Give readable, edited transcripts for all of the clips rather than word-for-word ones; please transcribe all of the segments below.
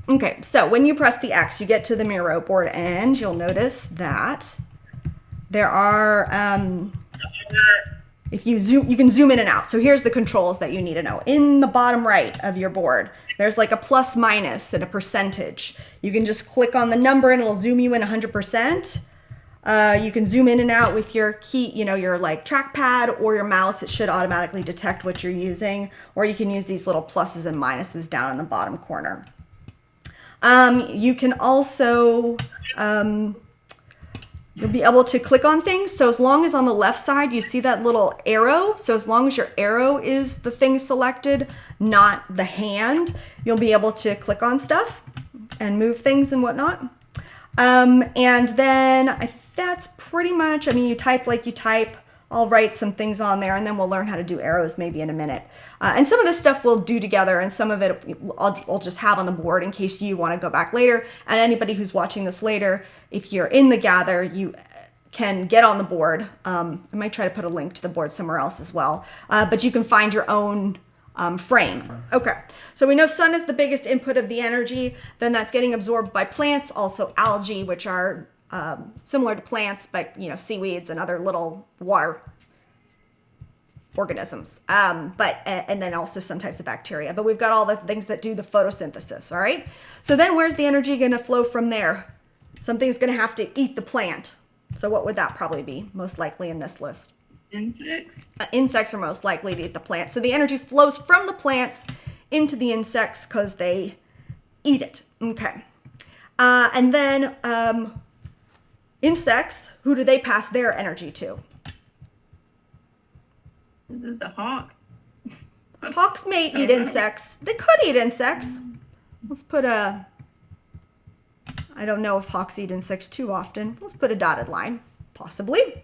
Okay, so when you press the X, you get to the Miro board, and you'll notice that there are, if you zoom, you can zoom in and out. So here's the controls that you need to know. In the bottom right of your board, there's like a plus minus and a percentage. You can just click on the number and it'll zoom you in 100%. You can zoom in and out with your key, your like trackpad or your mouse. It should automatically detect what you're using, or you can use these little pluses and minuses down in the bottom corner. You can also, you'll be able to click on things. So as long as on the left side, you see that little arrow. So as long as your arrow is the thing selected, not the hand, you'll be able to click on stuff and move things and whatnot. And then that's pretty much, you type like you type. I'll write some things on there, and then we'll learn how to do arrows maybe in a minute. And some of this stuff we'll do together, and some of it I'll just have on the board in case you want to go back later. And anybody who's watching this later, if you're in the Gather, you can get on the board. I might try to put a link to the board somewhere else as well. But you can find your own frame. Okay, so we know sun is the biggest input of the energy. Then that's getting absorbed by plants, also algae, which are similar to plants, but seaweeds and other little water organisms, and then also some types of bacteria. But we've got all the things that do the photosynthesis. All right. So then where's the energy going to flow from there? Something's going to have to eat the plant. So what would that probably be most likely in this list? Insects. Insects are most likely to eat the plant. So the energy flows from the plants into the insects because they eat it. Okay. And then insects, who do they pass their energy to? Is it the hawk? Hawks may eat insects. They could eat insects. Let's put I don't know if hawks eat insects too often. Let's put a dotted line, possibly.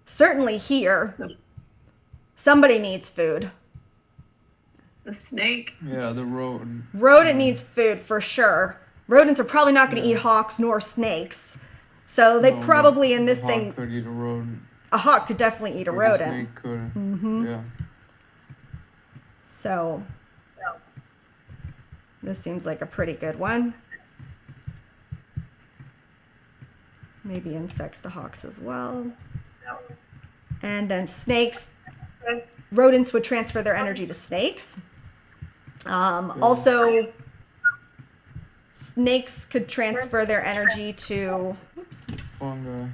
Certainly here, somebody needs food. The snake. Yeah, the rodent. Rodent needs food for sure. Rodents are probably not going to eat hawks nor snakes. So they probably in this thing. A hawk could eat a rodent. A hawk could definitely eat a rodent. A snake could. Yeah. So this seems like a pretty good one. Maybe insects to hawks as well. And then snakes. Rodents would transfer their energy to snakes. Also, snakes could transfer their energy to Fungi.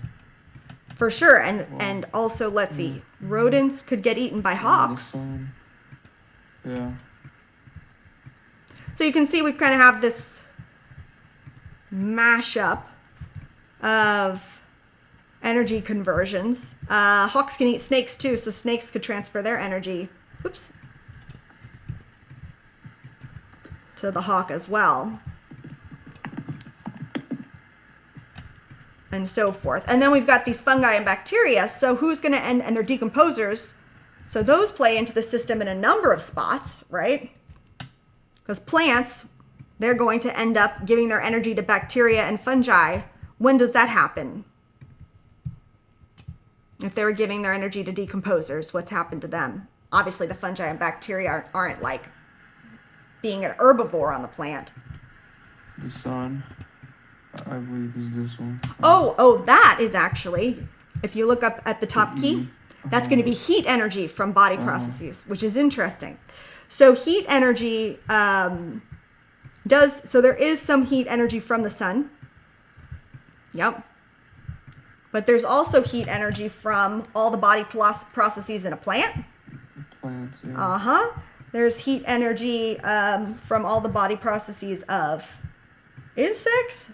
for sure, and also let's see, rodents could get eaten by hawks. Yeah. So you can see we kind of have this mashup of energy conversions. Hawks can eat snakes too, so snakes could transfer their energy. Oops. To the hawk as well. And so forth. And then we've got these fungi and bacteria. So who's going to end, and they're decomposers. So those play into the system in a number of spots, right? Because plants, they're going to end up giving their energy to bacteria and fungi. When does that happen? If they were giving their energy to decomposers, what's happened to them? Obviously, the fungi and bacteria aren't like being an herbivore on the plant. The sun. I believe is this one. Oh, that is actually, if you look up at the top key, that's going to be heat energy from body processes, which is interesting. So heat energy so there is some heat energy from the sun. Yep. But there's also heat energy from all the body processes in a plant. Plants, yeah. There's heat energy from all the body processes of insects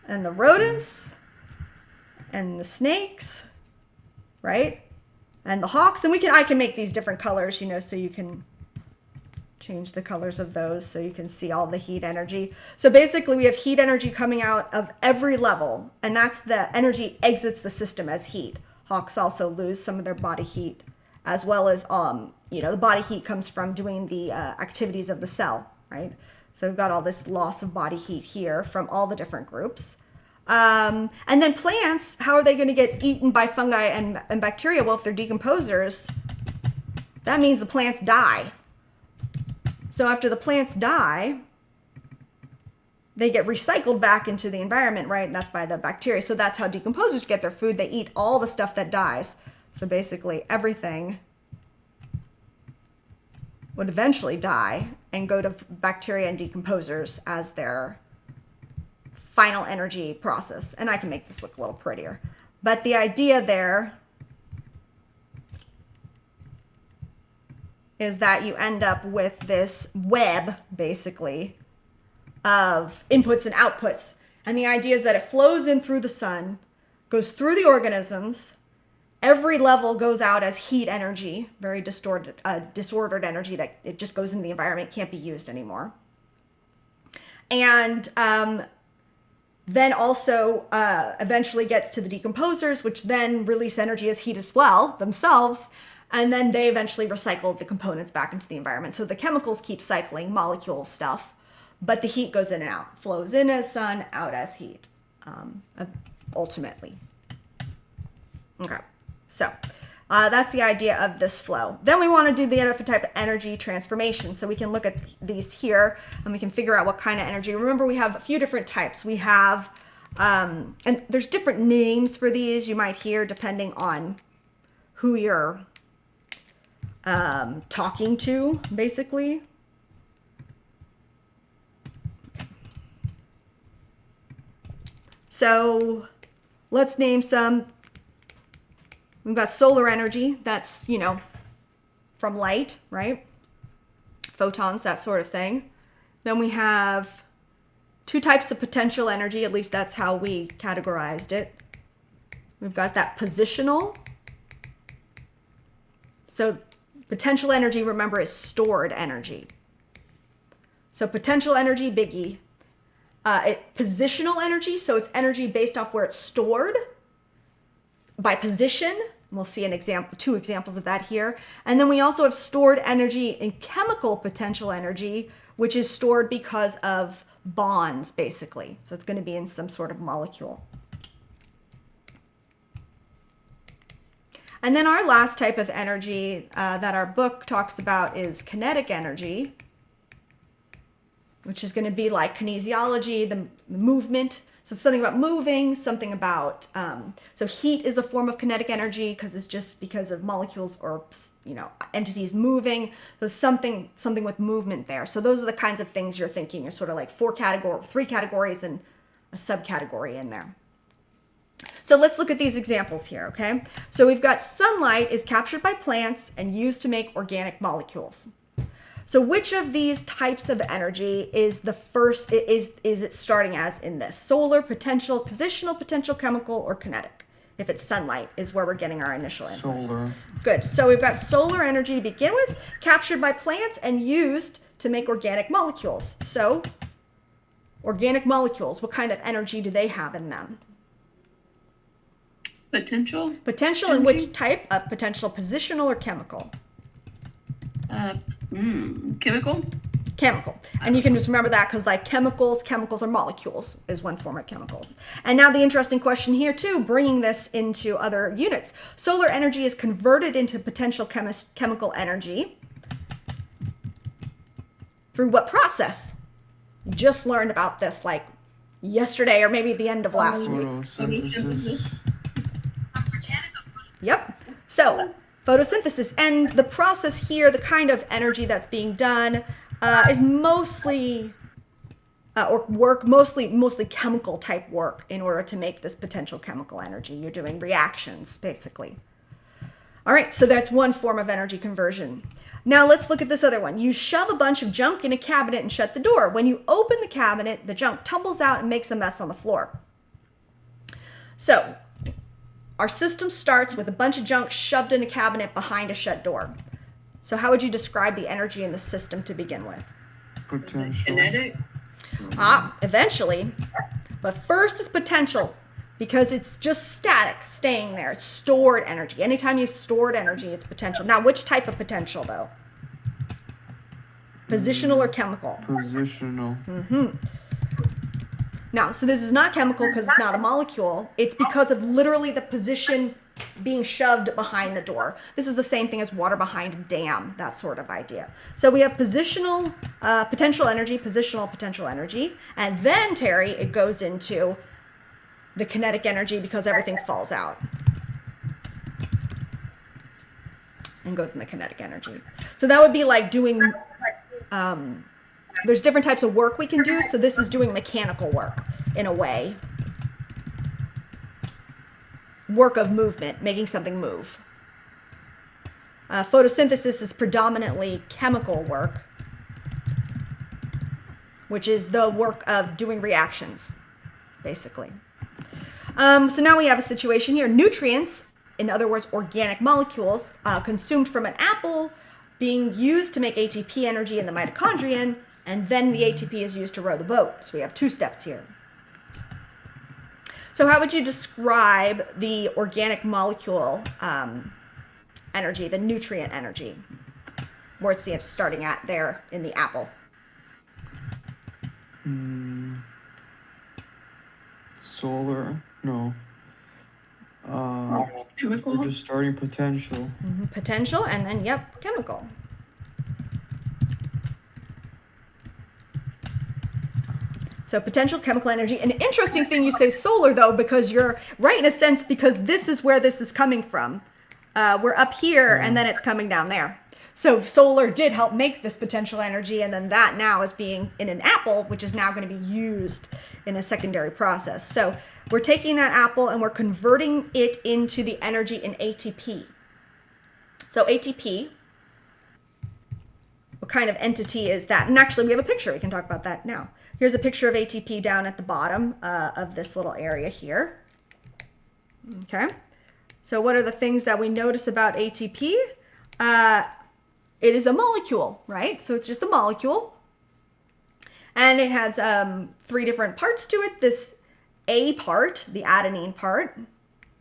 and the rodents and the snakes, right? And the hawks. And I can make these different colors, so you can change the colors of those so you can see all the heat energy. So basically we have heat energy coming out of every level, and that's the energy exits the system as heat. Hawks also lose some of their body heat, as well as the body heat comes from doing the activities of the cell, right? So we've got all this loss of body heat here from all the different groups. And then plants, how are they going to get eaten by fungi and bacteria? Well, if they're decomposers, that means the plants die. So after the plants die, they get recycled back into the environment, right? And that's by the bacteria. So that's how decomposers get their food. They eat all the stuff that dies. So basically everything would eventually die and go to bacteria and decomposers as their final energy process. And I can make this look a little prettier. But the idea there is that you end up with this web, basically, of inputs and outputs. And the idea is that it flows in through the sun, goes through the organisms. Every level goes out as heat energy, very disordered energy that it just goes into the environment, can't be used anymore. And then also eventually gets to the decomposers, which then release energy as heat as well themselves. And then they eventually recycle the components back into the environment. So the chemicals keep cycling, molecule stuff, but the heat goes in and out, flows in as sun, out as heat, ultimately. Okay, so that's the idea of this flow. Then we want to do the other type of energy transformation. So we can look at these here and we can figure out what kind of energy. Remember, we have a few different types. We have, and there's different names for these you might hear depending on who you're talking to, basically. So let's name some. We've got solar energy. That's, you know, from light, right? Photons, that sort of thing. Then we have two types of potential energy. At least that's how we categorized it. We've got that positional. So potential energy, remember, is stored energy. So potential energy, biggie. Positional energy, so it's energy based off where it's stored by position. We'll see two examples of that here. And then we also have stored energy in chemical potential energy, which is stored because of bonds, basically. So it's going to be in some sort of molecule. And then our last type of energy that our book talks about is kinetic energy, which is going to be like kinesiology, the movement. So something about moving, something about, so heat is a form of kinetic energy because it's just because of molecules or, you know, entities moving. So something with movement there. So those are the kinds of things you're thinking. You're sort of like three categories and a subcategory in there. So let's look at these examples here, okay? So we've got sunlight is captured by plants and used to make organic molecules. So which of these types of energy is the first, is it starting as in this? Solar, potential, positional, potential, chemical, or kinetic? If it's sunlight is where we're getting our initial input. Solar. Good. So we've got solar energy to begin with, captured by plants and used to make organic molecules. So organic molecules, what kind of energy do they have in them? Potential. Potential, and which type of potential, positional or chemical? Chemical. Chemical. And you can just remember that because like chemicals are molecules is one form of chemicals. And now the interesting question here too, bringing this into other units. Solar energy is converted into potential chemical energy through what process? Just learned about this like yesterday or maybe at the end of last week. Photosynthesis. Yep. So photosynthesis, and the process here, the kind of energy that's being done is mostly mostly chemical type work in order to make this potential chemical energy. You're doing reactions, basically. All right, so that's one form of energy conversion. Now let's look at this other one. You shove a bunch of junk in a cabinet and shut the door. When you open the cabinet, the junk tumbles out and makes a mess on the floor. So our system starts with a bunch of junk shoved in a cabinet behind a shut door. So how would you describe the energy in the system to begin with? Potential. Kinetic. Eventually. But first it's potential because it's just static, staying there. It's stored energy. Anytime you stored energy, it's potential. Now, which type of potential, though? Positional or chemical? Positional. Now, so this is not chemical because it's not a molecule. It's because of literally the position being shoved behind the door. This is the same thing as water behind a dam, that sort of idea. So we have positional potential energy, positional potential energy, and then, Terry, it goes into the kinetic energy because everything falls out and goes in the kinetic energy. So that would be like doing, there's different types of work we can do. So this is doing mechanical work in a way. Work of movement, making something move. Photosynthesis is predominantly chemical work, which is the work of doing reactions, basically. So now we have a situation here. Nutrients, in other words, organic molecules, consumed from an apple, being used to make ATP energy in the mitochondrion, and then the ATP is used to row the boat. So we have two steps here. So how would you describe the organic molecule energy, the nutrient energy? Where's it starting at there in the apple? Solar, no. Chemical. We're just starting potential. Potential, and then, yep, chemical. So potential chemical energy. An interesting thing you say solar, though, because you're right in a sense, because this is where this is coming from. We're up here, and then it's coming down there. So solar did help make this potential energy, and then that now is being in an apple, which is now going to be used in a secondary process. So we're taking that apple and we're converting it into the energy in ATP. So ATP, what kind of entity is that? And actually, we have a picture. We can talk about that now. Here's a picture of ATP down at the bottom of this little area here. Okay. So what are the things that we notice about ATP? It is a molecule, right? So it's just a molecule. And it has 3 different parts to it. This A part, the adenine part,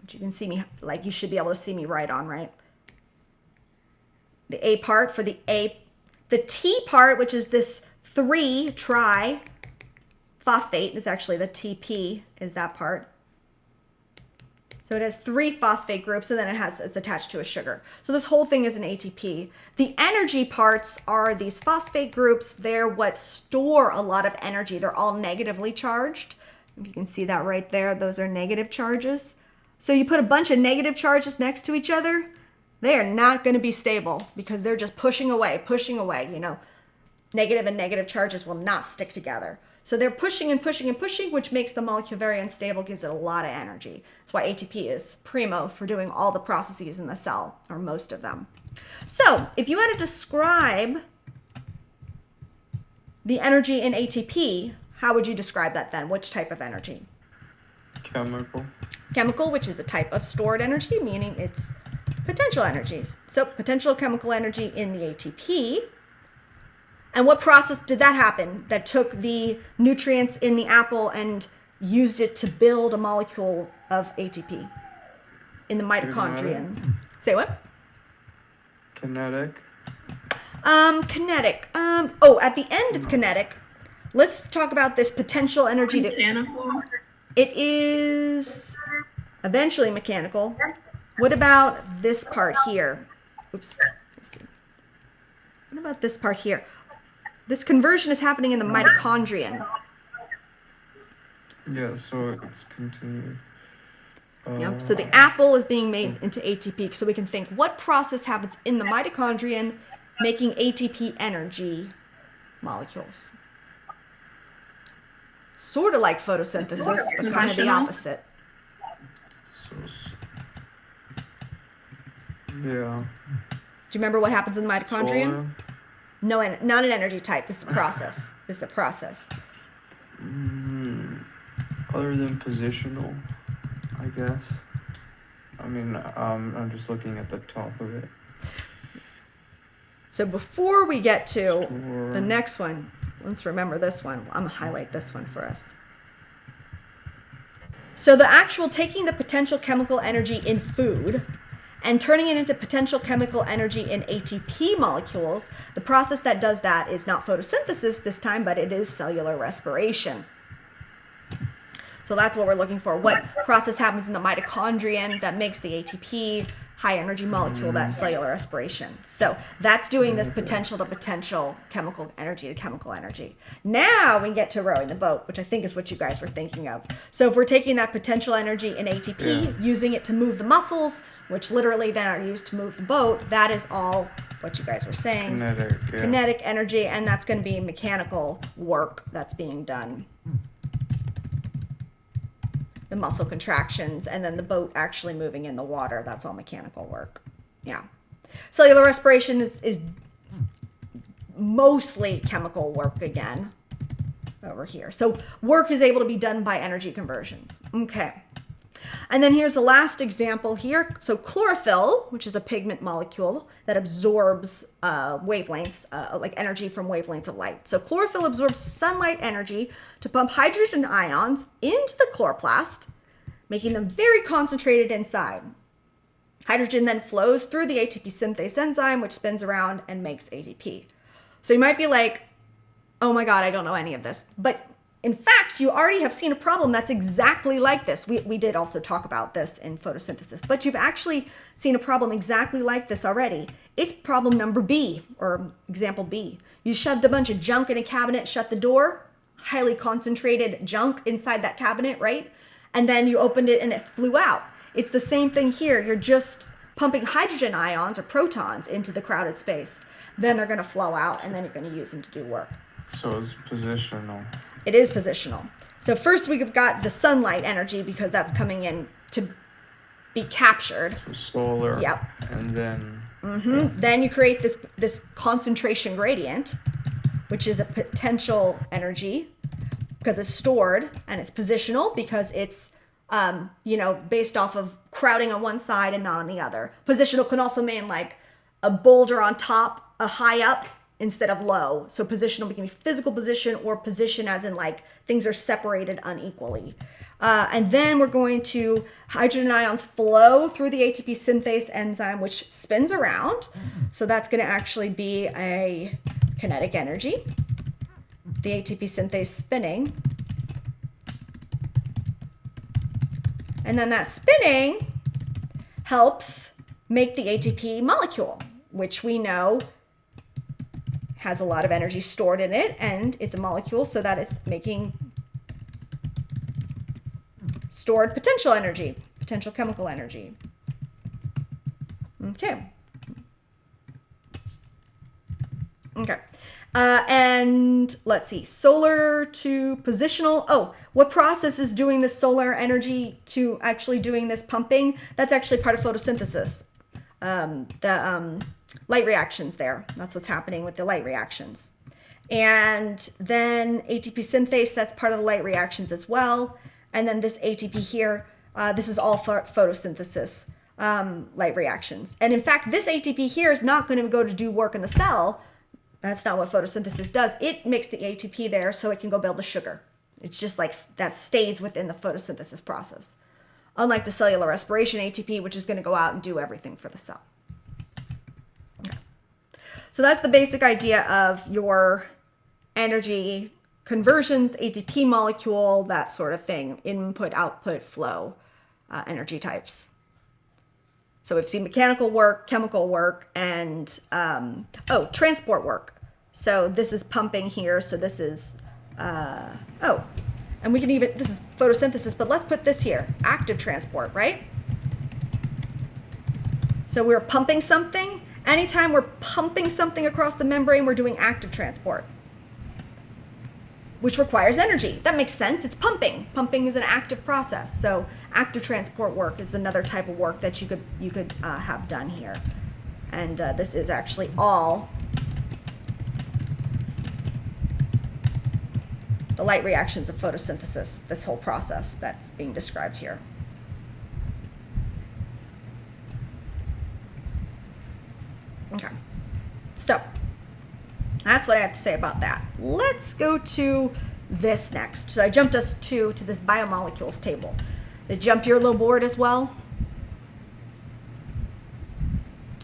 which you can see me, like you should be able to see me right on, right? The A part for the T part, which is this 3-triphosphate, is actually the TP, is that part. So it has 3 phosphate groups, and then it's attached to a sugar. So this whole thing is an ATP. The energy parts are these phosphate groups. They're what store a lot of energy. They're all negatively charged. If you can see that right there, those are negative charges. So you put a bunch of negative charges next to each other, they are not going to be stable because they're just pushing away, you know. Negative and negative charges will not stick together. So they're pushing and pushing and pushing, which makes the molecule very unstable, gives it a lot of energy. That's why ATP is primo for doing all the processes in the cell, or most of them. So if you had to describe the energy in ATP, how would you describe that then? Which type of energy? Chemical. Chemical, which is a type of stored energy, meaning it's potential energies. So potential chemical energy in the ATP. And what process did that happen that took the nutrients in the apple and used it to build a molecule of ATP in the mitochondrion? Kinetic. Say what? Kinetic. Kinetic. Oh, at the end it's kinetic. Let's talk about this potential energy. Mechanical. It is eventually mechanical. What about this part here? Oops. Let's see. What about this part here? This conversion is happening in the mitochondrion. Yeah, so it's continued. Yep. So the apple is being made into ATP. So we can think what process happens in the mitochondrion making ATP energy molecules. Sort of like photosynthesis, but kind of the opposite. So, yeah. Do you remember what happens in the mitochondrion? Solar. No, not an energy type. This is a process. This is a process. Other than positional, I guess. I mean, I'm just looking at the top of it. So before we get to Store. the next one, let's remember this one. I'm going to highlight this one for us. So the actual taking the potential chemical energy in food and turning it into potential chemical energy in ATP molecules, the process that does that is not photosynthesis this time, but it is cellular respiration. So that's what we're looking for. What process happens in the mitochondrion that makes the ATP high energy molecule, that's cellular respiration. So that's doing this potential to potential, chemical energy to chemical energy. Now we get to rowing the boat, which I think is what you guys were thinking of. So if we're taking that potential energy in ATP, using it to move the muscles, which literally then are used to move the boat, that is all what you guys were saying. Kinetic energy, and that's going to be mechanical work that's being done. The muscle contractions, and then the boat actually moving in the water. That's all mechanical work. Yeah. Cellular respiration is mostly chemical work again over here. So work is able to be done by energy conversions. Okay. And then here's the last example here. So chlorophyll, which is a pigment molecule that absorbs wavelengths, like energy from wavelengths of light. So chlorophyll absorbs sunlight energy to pump hydrogen ions into the chloroplast, making them very concentrated inside. Hydrogen then flows through the ATP synthase enzyme, which spins around and makes ATP. So you might be like, oh my God, I don't know any of this. But in fact, you already have seen a problem that's exactly like this. We did also talk about this in photosynthesis, but you've actually seen a problem exactly like this already. It's problem number B, or example B. You shoved a bunch of junk in a cabinet, shut the door, highly concentrated junk inside that cabinet, right? And then you opened it and it flew out. It's the same thing here. You're just pumping hydrogen ions or protons into the crowded space. Then they're going to flow out, and then you're going to use them to do work. So it's positional. It is positional. So first we've got the sunlight energy because that's coming in to be captured. So solar. Yep. And then. Then you create this concentration gradient, which is a potential energy because it's stored, and it's positional because it's based off of crowding on one side and not on the other. Positional can also mean like a boulder on top, a high up, instead of low. So positional can be physical position, or position as in like things are separated unequally. And then we're going to hydrogen ions flow through the ATP synthase enzyme, which spins around. So that's going to actually be a kinetic energy. The ATP synthase spinning. And then that spinning helps make the ATP molecule, which we know has a lot of energy stored in it, and it's a molecule, so that it's making stored potential energy, potential chemical energy. Okay. And let's see, solar to positional. Oh, what process is doing the solar energy to actually doing this pumping? That's actually part of photosynthesis. Light reactions there. That's what's happening with the light reactions. And then ATP synthase, that's part of the light reactions as well. And then this ATP here, this is all for photosynthesis, light reactions. And in fact, this ATP here is not going to go to do work in the cell. That's not what photosynthesis does. It makes the ATP there so it can go build the sugar. It's just like that stays within the photosynthesis process. Unlike the cellular respiration ATP, which is going to go out and do everything for the cell. Okay. So that's the basic idea of your energy conversions, ATP molecule, that sort of thing, input, output, flow, energy types. So we've seen mechanical work, chemical work, and, transport work. So this is pumping here. So this is, and we can even, this is photosynthesis, but let's put this here, active transport, right? So we're pumping something. Anytime we're pumping something across the membrane, we're doing active transport, which requires energy. That makes sense. It's pumping. Pumping is an active process. So active transport work is another type of work that you could have done here. And this is actually all the light reactions of photosynthesis, this whole process that's being described here. Okay. So that's what I have to say about that. Let's go to this next. So I jumped us to this biomolecules table. Did you jump your little board as well?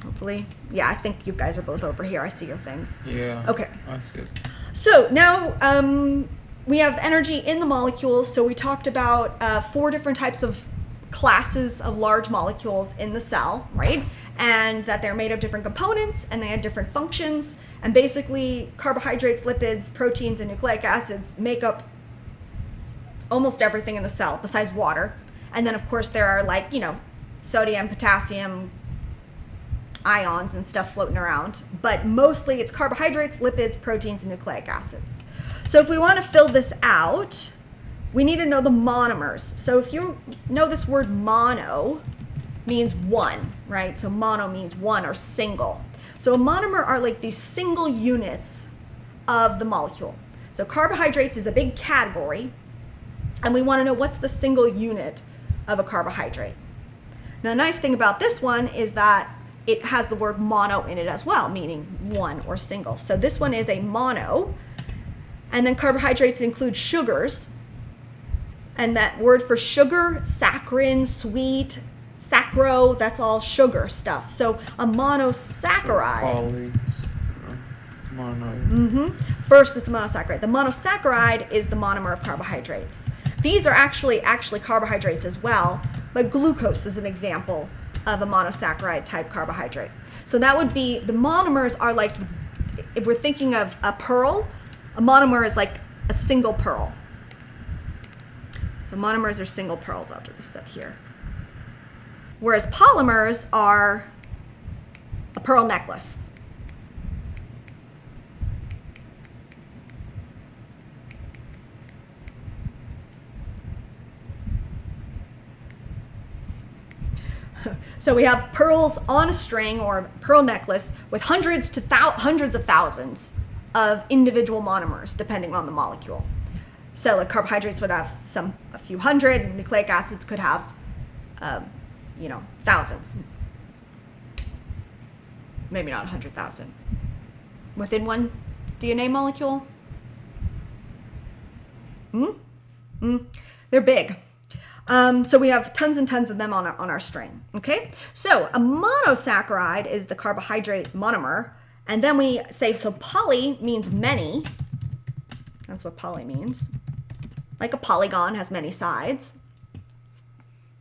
Hopefully. Yeah, I think you guys are both over here. I see your things. Yeah. Okay. That's good. So now we have energy in the molecules. So we talked about 4 different types of classes of large molecules in the cell, right? And that they're made of different components and they have different functions. And basically carbohydrates, lipids, proteins, and nucleic acids make up almost everything in the cell besides water. And then of course there are, like, you know, sodium, potassium, ions and stuff floating around. But mostly it's carbohydrates, lipids, proteins, and nucleic acids. So if we want to fill this out, we need to know the monomers. So if you know this word mono means one, right? So mono means one or single. So a monomer are like these single units of the molecule. So carbohydrates is a big category, and we want to know what's the single unit of a carbohydrate. Now the nice thing about this one is that it has the word mono in it as well, meaning one or single. So this one is a mono, and then carbohydrates include sugars. And that word for sugar, saccharin, sweet, sacro, that's all sugar stuff. So a monosaccharide. Mono. First is the monosaccharide. The monosaccharide is the monomer of carbohydrates. These are actually carbohydrates as well, but glucose is an example of a monosaccharide type carbohydrate. So that would be, the monomers are like, if we're thinking of a pearl, a monomer is like a single pearl. So monomers are single pearls. I'll do this up here. Whereas polymers are a pearl necklace. So we have pearls on a string or a pearl necklace with hundreds of thousands of individual monomers depending on the molecule. So like carbohydrates would have a few hundred, and nucleic acids could have, thousands. Maybe not 100,000. Within one DNA molecule? They're big. So we have tons and tons of them on our string, okay? So a monosaccharide is the carbohydrate monomer, and then we say, so poly means many. That's what poly means. Like a polygon has many sides.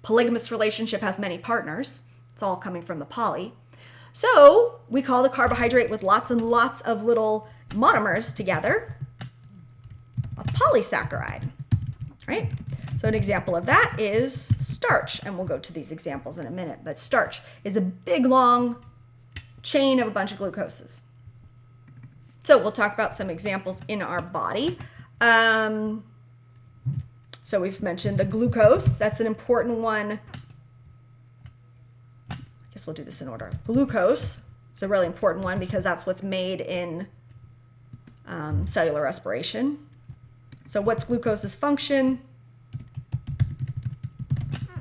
Polygamous relationship has many partners. It's all coming from the poly. So we call the carbohydrate with lots and lots of little monomers together a polysaccharide, right? So an example of that is starch, and we'll go to these examples in a minute, but starch is a big, long chain of a bunch of glucoses. So we'll talk about some examples in our body. So we've mentioned the glucose. That's an important one. I guess we'll do this in order. Glucose is a really important one because that's what's made in cellular respiration. So what's glucose's function?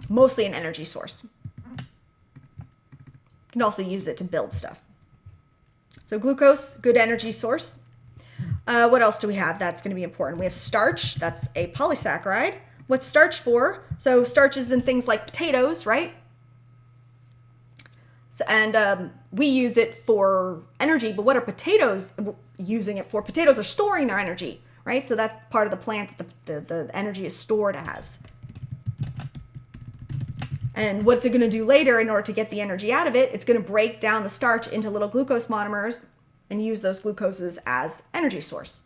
Mostly an energy source. You can also use it to build stuff. So glucose, good energy source. What else do we have that's going to be important? We have starch. That's a polysaccharide. What's starch for? So starch is in things like potatoes, right? So, and we use it for energy, but what are potatoes using it for? Potatoes are storing their energy, right? So that's part of the plant that the energy is stored as. And what's it going to do later in order to get the energy out of it? It's going to break down the starch into little glucose monomers and use those glucoses as energy source.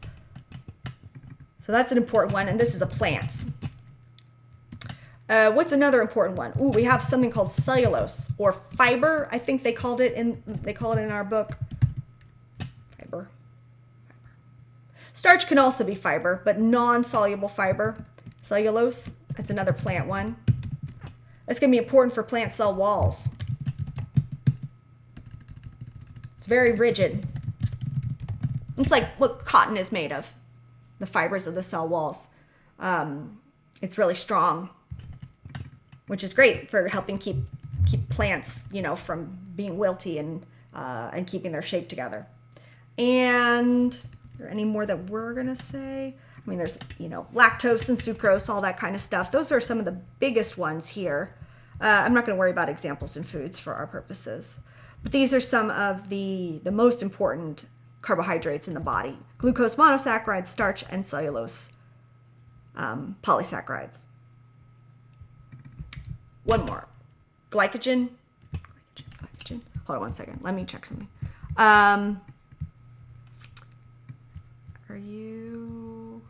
So that's an important one, and this is a plant. What's another important one? Ooh, we have something called cellulose or fiber. I think they call it in our book. Fiber. Starch can also be fiber, but non-soluble fiber. Cellulose, that's another plant one. It's going to be important for plant cell walls. It's very rigid. It's like what cotton is made of, the fibers of the cell walls. It's really strong, which is great for helping keep plants, from being wilty and keeping their shape together. And are there any more that we're gonna say? I mean, there's lactose and sucrose, all that kind of stuff. Those are some of the biggest ones here. I'm not going to worry about examples in foods for our purposes, but these are some of the most important carbohydrates in the body: glucose monosaccharide, starch, and cellulose polysaccharides. One more. Glycogen. Hold on one second. Let me check something. Are you...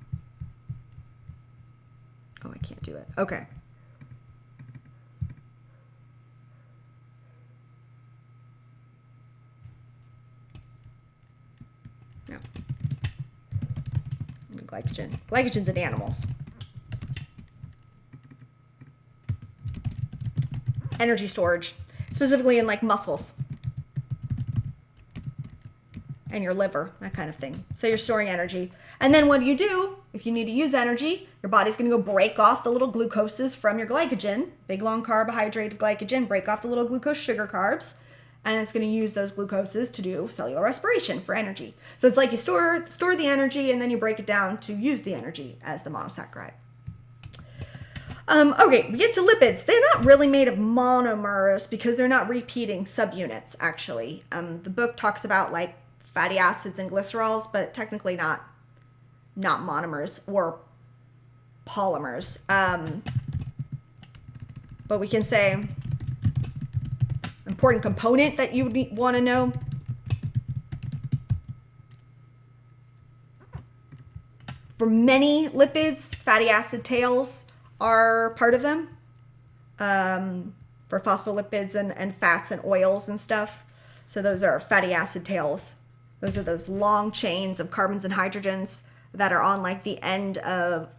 Oh, I can't do it. Okay. No. Glycogen. Glycogen's in animals. Energy storage, specifically in like muscles and your liver, that kind of thing. So you're storing energy. And then what do you do? If you need to use energy, your body's going to go break off the little glucoses from your glycogen, big long carbohydrate of glycogen, break off the little glucose sugar carbs, and it's going to use those glucoses to do cellular respiration for energy. So it's like you store the energy and then you break it down to use the energy as the monosaccharide. Okay, we get to lipids. They're not really made of monomers because they're not repeating subunits, actually. The book talks about like fatty acids and glycerols, but technically not monomers or polymers. But we can say important component that you would want to know. For many lipids, fatty acid tails are part of them. For phospholipids and fats and oils and stuff. So those are fatty acid tails. Those are those long chains of carbons and hydrogens that are on like the end of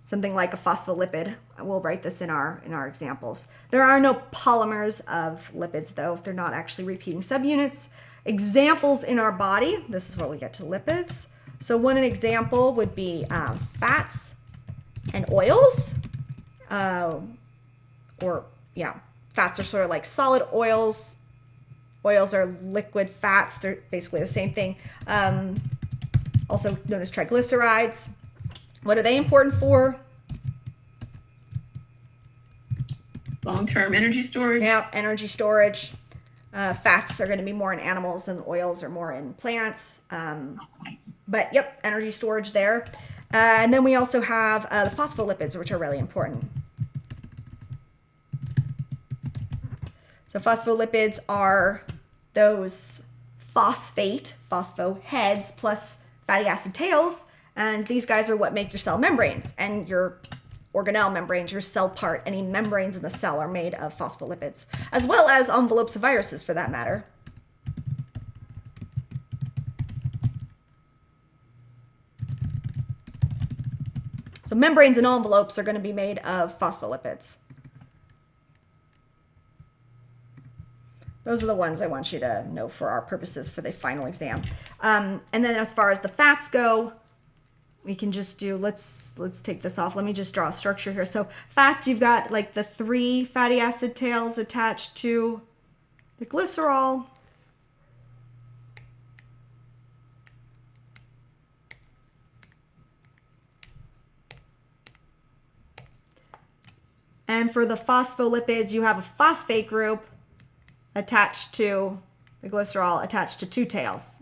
something like a phospholipid. We'll write this in our examples. There are no polymers of lipids though. They're not actually repeating subunits. Examples in our body, this is where we get to lipids. So one example would be fats and oils. Fats are sort of like solid oils. Oils are liquid fats. They're basically the same thing. Also known as triglycerides. What are they important for? Long-term energy storage. Yeah, energy storage. Fats are going to be more in animals and oils are more in plants. But yep, energy storage there. And then we also have the phospholipids, which are really important. So phospholipids are those phospho heads plus fatty acid tails. And these guys are what make your cell membranes and your organelle membranes, your cell part. Any membranes in the cell are made of phospholipids, as well as envelopes of viruses for that matter. So membranes and envelopes are going to be made of phospholipids. Those are the ones I want you to know for our purposes for the final exam. And then as far as the fats go, we can just do, let's take this off. Let me just draw a structure here. So fats, you've got like the 3 fatty acid tails attached to the glycerol. And for the phospholipids, you have a phosphate group attached to the glycerol, attached to 2 tails.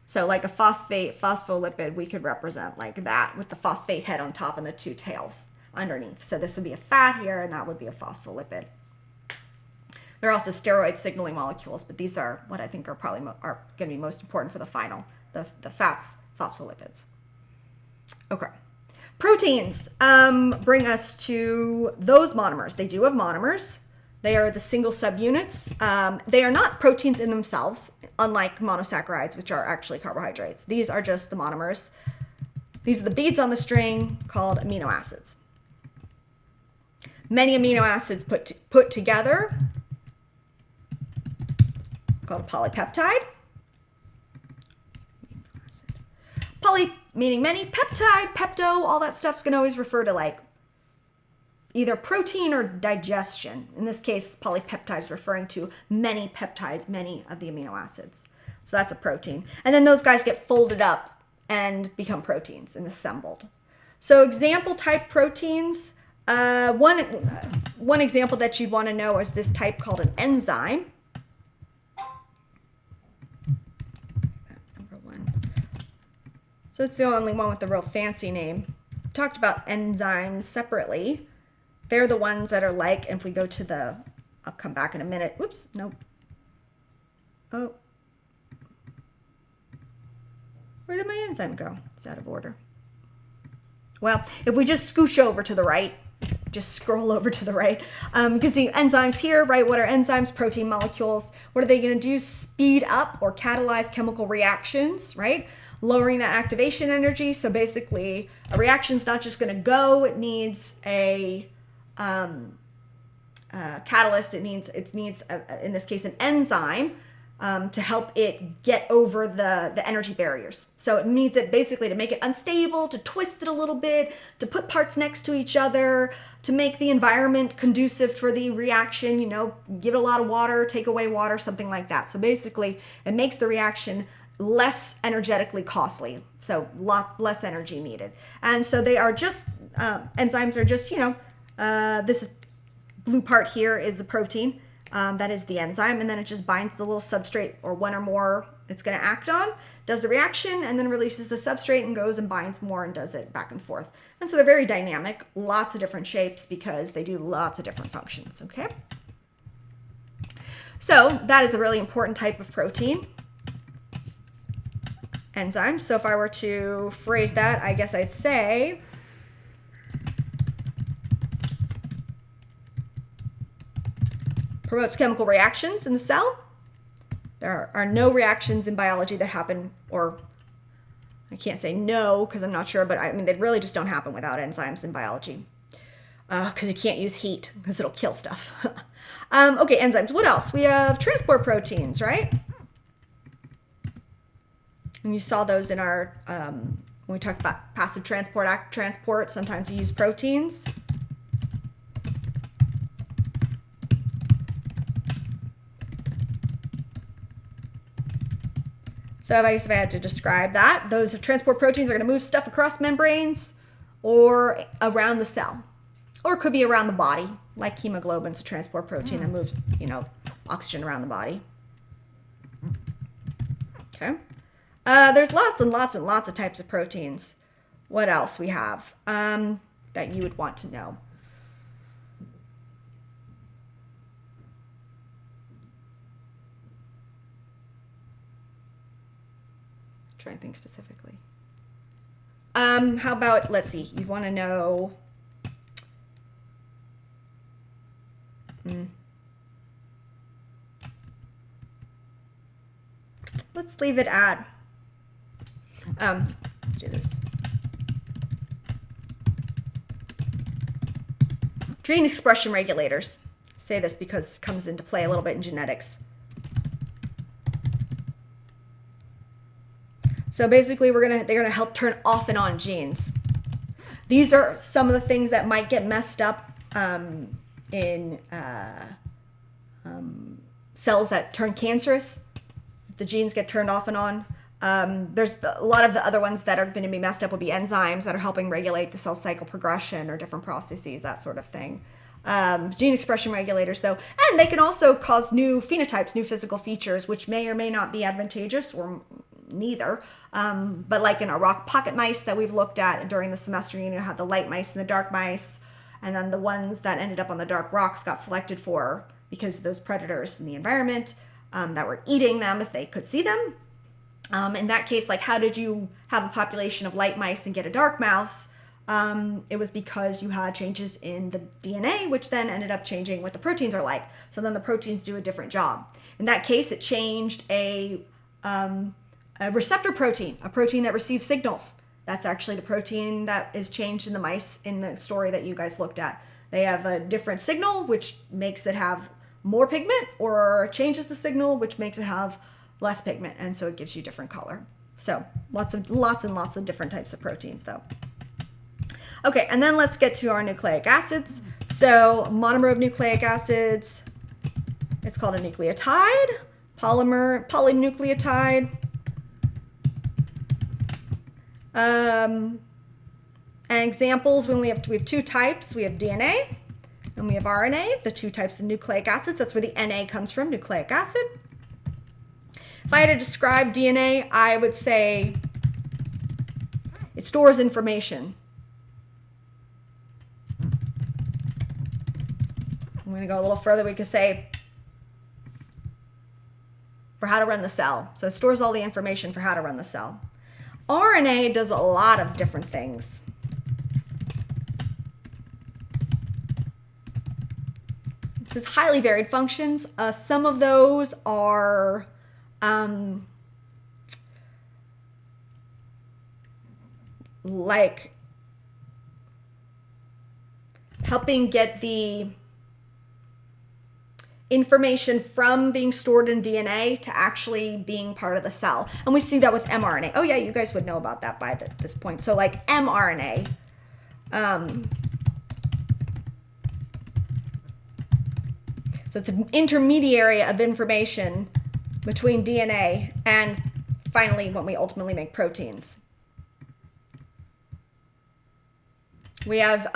So like a phospholipid, we could represent like that with the phosphate head on top and the 2 tails underneath. So this would be a fat here, and that would be a phospholipid. There are also steroid signaling molecules, but these are what I think are probably are going to be most important for the final, the fats, phospholipids. Okay. Proteins bring us to those monomers. They do have monomers. They are the single subunits. They are not proteins in themselves, unlike monosaccharides, which are actually carbohydrates. These are just the monomers. These are the beads on the string called amino acids. Many amino acids put together, called a polypeptide. Poly meaning many, peptide, pepto, all that stuff's going to always refer to like either protein or digestion. In this case, polypeptides referring to many peptides, many of the amino acids. So that's a protein. And then those guys get folded up and become proteins and assembled. So example type proteins, one example that you'd want to know is this type called an enzyme. So So it's the only one with the real fancy name. We talked about enzymes separately. They're the ones that are like, and if we go to the, I'll come back in a minute. Whoops, nope. Oh. Where did my enzyme go? It's out of order. Well, if we just scooch over to the right, just scroll over to the right, you can see enzymes here, right? What are enzymes? Protein molecules. What are they going to do? Speed up or catalyze chemical reactions, right? Lowering that activation energy. So basically, a reaction's not just going to go. It needs a catalyst. It needs in this case, an enzyme to help it get over the energy barriers. So it needs it basically to make it unstable, to twist it a little bit, to put parts next to each other, to make the environment conducive for the reaction, you know, give it a lot of water, take away water, something like that. So basically it makes the reaction less energetically costly. So lot less energy needed. And so they are just, enzymes are just, you know, this is blue part here is a protein. That is the enzyme, and then it just binds the little substrate or one or more it's going to act on, does the reaction, and then releases the substrate and goes and binds more and does it back and forth. And so they're very dynamic, lots of different shapes because they do lots of different functions, okay? So that is a really important type of protein, enzyme. So if I were to phrase that, I guess I'd say promotes chemical reactions in the cell. There are no reactions in biology that happen, or I can't say no because I'm not sure, but I mean, they really just don't happen without enzymes in biology because you can't use heat because it'll kill stuff. Okay, enzymes. What else? We have transport proteins, right? And you saw those in our, when we talked about passive transport, active transport, sometimes you use proteins. So I guess if I had to describe that, those transport proteins are going to move stuff across membranes or around the cell. Or it could be around the body, like hemoglobin's a transport protein that moves, you know, oxygen around the body. Okay. There's lots and lots and lots of types of proteins. What else we have that you would want to know? Try and think specifically. How about, let's see, you want to know, let's leave it at, let's do this. Gene expression regulators. Say this because it comes into play a little bit in genetics. So basically, they're gonna help turn off and on genes. These are some of the things that might get messed up in cells that turn cancerous. The genes get turned off and on. There's a lot of the other ones that are going to be messed up would be enzymes that are helping regulate the cell cycle progression or different processes, that sort of thing. Gene expression regulators, though, and they can also cause new phenotypes, new physical features, which may or may not be advantageous or neither. But like in our rock pocket mice that we've looked at during the semester, you know, had the light mice and the dark mice, and then the ones that ended up on the dark rocks got selected for because those predators in the environment that were eating them if they could see them. In that case, like how did you have a population of light mice and get a dark mouse? It was because you had changes in the DNA, which then ended up changing what the proteins are like. So then the proteins do a different job. In that case, it changed a receptor protein, a protein that receives signals. That's actually the protein that is changed in the mice in the story that you guys looked at. They have a different signal, which makes it have more pigment, or changes the signal, which makes it have less pigment, and so it gives you different color. So lots and lots of different types of proteins, though. Okay, and then let's get to our nucleic acids. So monomer of nucleic acids, it's called a nucleotide, polymer, polynucleotide. And examples, we have two types. We have DNA and we have RNA, the two types of nucleic acids. That's where the Na comes from, nucleic acid. If I had to describe DNA, I would say It stores information. I'm going to go a little further. We could say for how to run the cell. So it stores all the information for how to run the cell. RNA does a lot of different things. This is highly varied functions. Some of those are like helping get the information from being stored in DNA to actually being part of the cell. And we see that with mRNA. Oh yeah, you guys would know about that by this point. So like mRNA, so it's an intermediary of information between DNA and finally when we ultimately make proteins. We have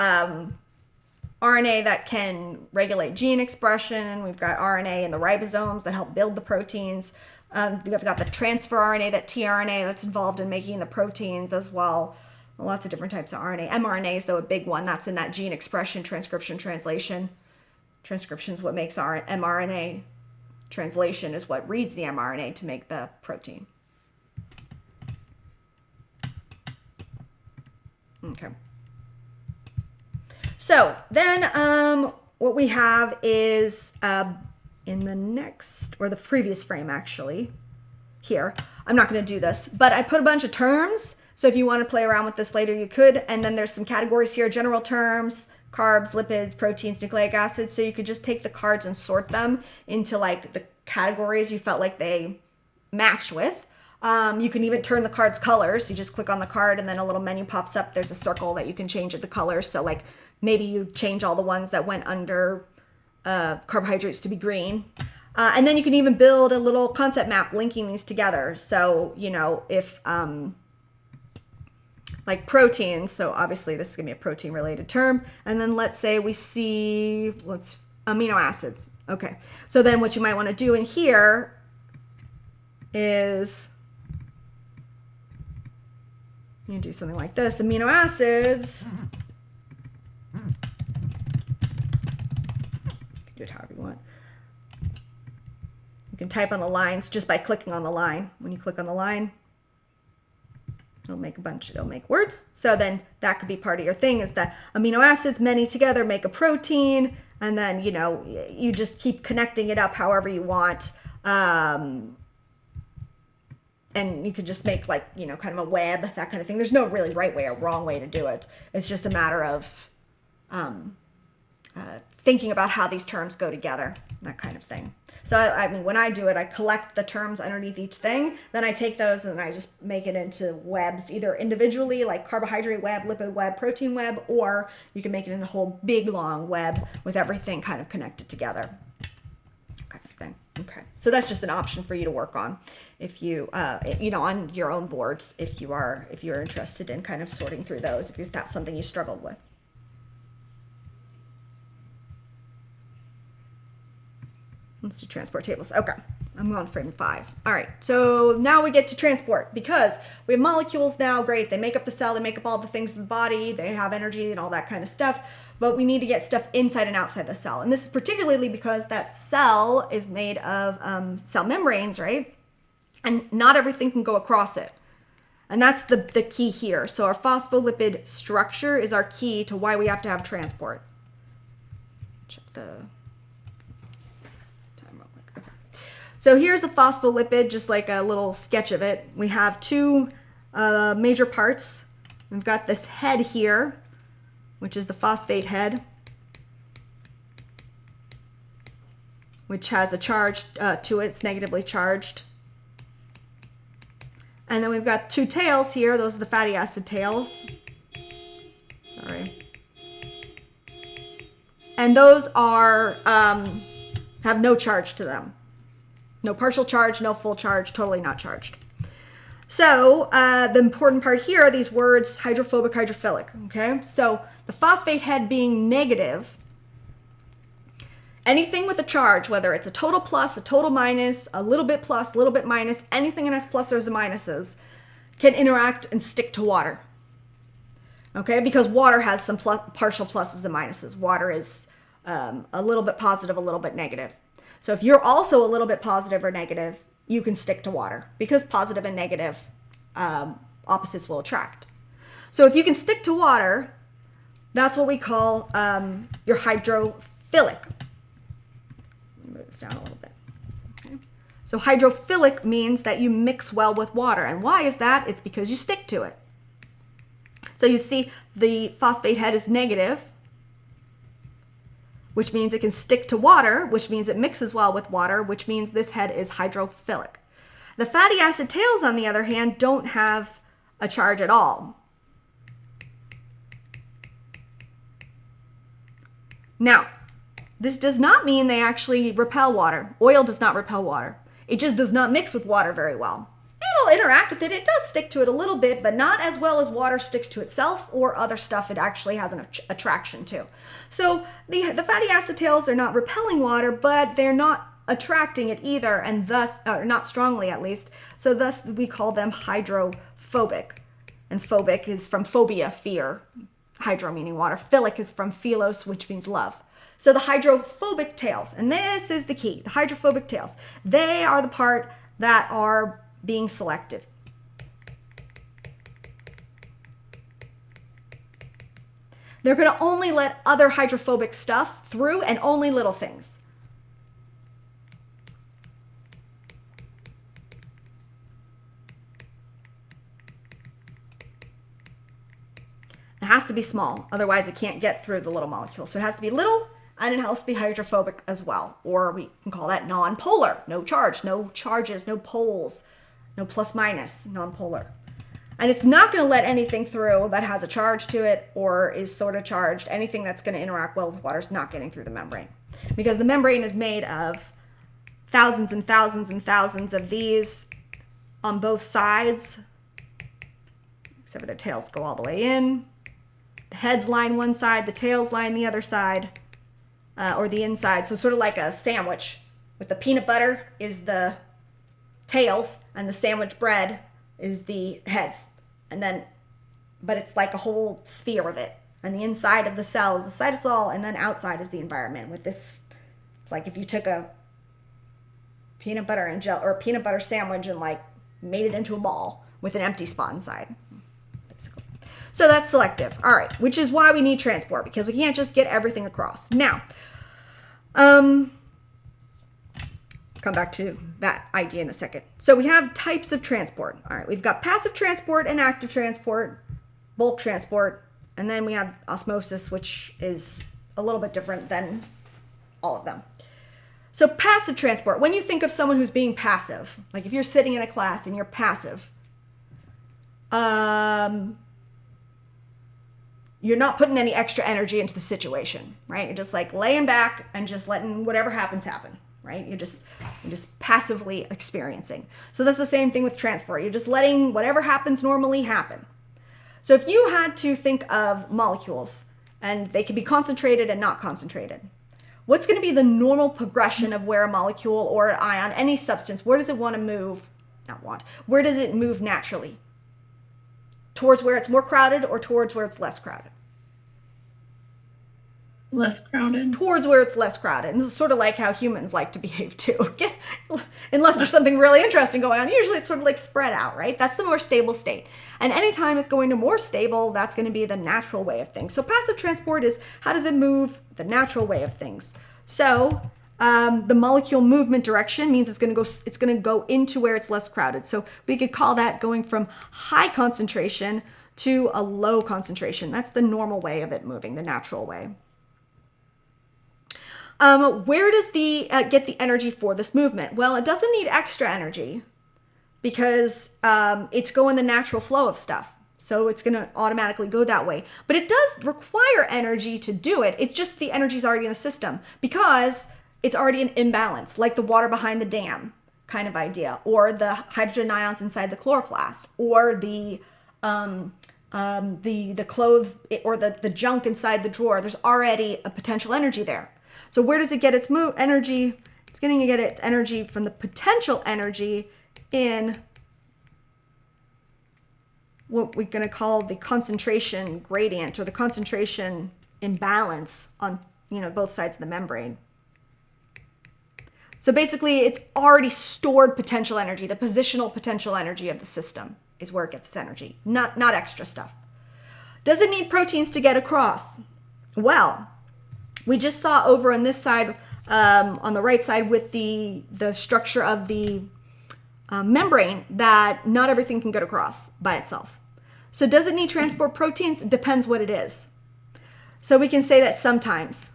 RNA that can regulate gene expression. We've got RNA in the ribosomes that help build the proteins. We've got the transfer RNA, that tRNA that's involved in making the proteins as well. Lots of different types of RNA. mRNA is though a big one. That's in that gene expression, transcription, translation. Transcription is what makes our mRNA. Translation is what reads the mRNA to make the protein. Okay. So then what we have is in the next, or the previous frame actually, here. I'm not going to do this, but I put a bunch of terms. So if you want to play around with this later, you could. And then there's some categories here, general terms, carbs, lipids, proteins, nucleic acids. So you could just take the cards and sort them into like the categories you felt like they matched with. You can even turn the card's colors. You just click on the card and then a little menu pops up. There's a circle that you can change the colors. So like maybe you change all the ones that went under carbohydrates to be green. And then you can even build a little concept map linking these together. So, you know, if like proteins, so obviously this is gonna be a protein related term. And then let's say we see, amino acids. Okay, so then what you might wanna do in here is, you do something like this, amino acids. You can do it however you want. You can type on the lines just by clicking on the line. When you click on the line, it'll make it'll make words. So then that could be part of your thing, is that amino acids, many together, make a protein. And then, you know, you just keep connecting it up however you want. And you could just make like, you know, kind of a web, that kind of thing. There's no really right way or wrong way to do it. It's just a matter of thinking about how these terms go together, that kind of thing. So I mean, when I do it, I collect the terms underneath each thing. Then I take those and I just make it into webs, either individually, like carbohydrate web, lipid web, protein web, or you can make it in a whole big long web with everything kind of connected together, kind of thing. Okay, so that's just an option for you to work on if you, you know, on your own boards, if you're interested in kind of sorting through those, if that's something you struggled with. Let's do transport tables. Okay, I'm on frame 5. All right, so now we get to transport, because we have molecules now. Great, they make up the cell, they make up all the things in the body, they have energy and all that kind of stuff, but we need to get stuff inside and outside the cell. And this is particularly because that cell is made of cell membranes, right? And not everything can go across it. And that's the key here. So our phospholipid structure is our key to why we have to have transport. Check the... So here's the phospholipid, just like a little sketch of it. We have two major parts. We've got this head here, which is the phosphate head, which has a charge to it. It's negatively charged. And then we've got two tails here. Those are the fatty acid tails. Sorry. And those are have no charge to them. No partial charge, no full charge, totally not charged. So the important part here are these words, hydrophobic, hydrophilic, okay? So the phosphate head being negative, anything with a charge, whether it's a total plus, a total minus, a little bit plus, a little bit minus, anything that has pluses or minuses, can interact and stick to water. Okay, because water has some partial pluses and minuses. Water is a little bit positive, a little bit negative. So if you're also a little bit positive or negative, you can stick to water because positive and negative opposites will attract. So if you can stick to water, that's what we call your hydrophilic. Let me move this down a little bit. Okay. So hydrophilic means that you mix well with water. And why is that? It's because you stick to it. So you see the phosphate head is negative, which means it can stick to water, which means it mixes well with water, which means this head is hydrophilic. The fatty acid tails, on the other hand, don't have a charge at all. Now, this does not mean they actually repel water. Oil does not repel water. It just does not mix with water very well. It'll interact with it. It does stick to it a little bit, but not as well as water sticks to itself or other stuff it actually has an attraction to. So the fatty acid tails are not repelling water, but they're not attracting it either, and thus, not strongly at least. So thus we call them hydrophobic. And phobic is from phobia, fear. Hydro meaning water. Philic is from philos, which means love. So the hydrophobic tails, and this is the key, the hydrophobic tails, they are the part that are being selective. They're going to only let other hydrophobic stuff through and only little things. It has to be small, otherwise it can't get through the little molecule. So it has to be little, and it has to be hydrophobic as well. Or we can call that non-polar, no charge, no charges, no poles, no plus minus, non-polar. And it's not going to let anything through that has a charge to it or is sort of charged. Anything that's going to interact well with water is not getting through the membrane, because the membrane is made of thousands and thousands and thousands of these on both sides, except for their tails go all the way in. The heads line one side, the tails line the other side, or the inside. So sort of like a sandwich with the peanut butter is the tails and the sandwich bread is the heads. And then, but it's like a whole sphere of it. And the inside of the cell is the cytosol, and then outside is the environment with this. It's like if you took a peanut butter and gel or a peanut butter sandwich and like made it into a ball with an empty spot inside. So that's selective. All right, which is why we need transport, because we can't just get everything across. Now, come back to that idea in a second. So we have types of transport. All right, we've got passive transport and active transport, bulk transport, and then we have osmosis, which is a little bit different than all of them. So passive transport, when you think of someone who's being passive, like if you're sitting in a class and you're passive, you're not putting any extra energy into the situation, right? You're just like laying back and just letting whatever happens happen, right? You're just passively experiencing. So that's the same thing with transport. You're just letting whatever happens normally happen. So if you had to think of molecules, and they can be concentrated and not concentrated, what's going to be the normal progression of where a molecule or an ion, any substance, where does it want to move? Where does it move naturally? Towards where it's more crowded or towards where it's less crowded? Less crowded. Towards where it's less crowded. And this is sort of like how humans like to behave too. Unless there's something really interesting going on. Usually it's sort of like spread out, right? That's the more stable state. And anytime it's going to more stable, that's going to be the natural way of things. So passive transport is how does it move? The natural way of things. So the molecule movement direction means it's going to go into where it's less crowded. So we could call that going from high concentration to a low concentration. That's the normal way of it moving, the natural way. Where does the get the energy for this movement? Well, it doesn't need extra energy because it's going the natural flow of stuff. So it's going to automatically go that way. But it does require energy to do it. It's just the energy is already in the system because it's already an imbalance, like the water behind the dam kind of idea, or the hydrogen ions inside the chloroplast, or the clothes or the junk inside the drawer. There's already a potential energy there. So where does it get its energy? It's going to get its energy from the potential energy in what we're going to call the concentration gradient or the concentration imbalance on, both sides of the membrane. So basically, it's already stored potential energy. The positional potential energy of the system is where it gets its energy, not extra stuff. Does it need proteins to get across? Well, we just saw over on this side, on the right side with the structure of the membrane, that not everything can get across by itself. So does it need transport proteins? It depends what it is. So we can say that sometimes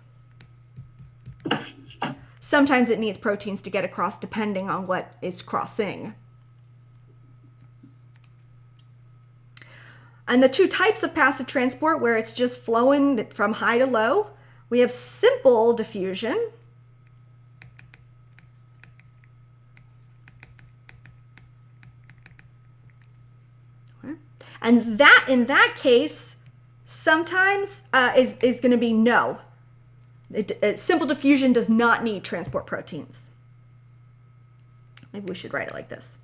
it needs proteins to get across depending on what is crossing. And the two types of passive transport where it's just flowing from high to low, we have simple diffusion. And that, in that case, sometimes is going to be no. Simple diffusion does not need transport proteins. Maybe we should write it like this.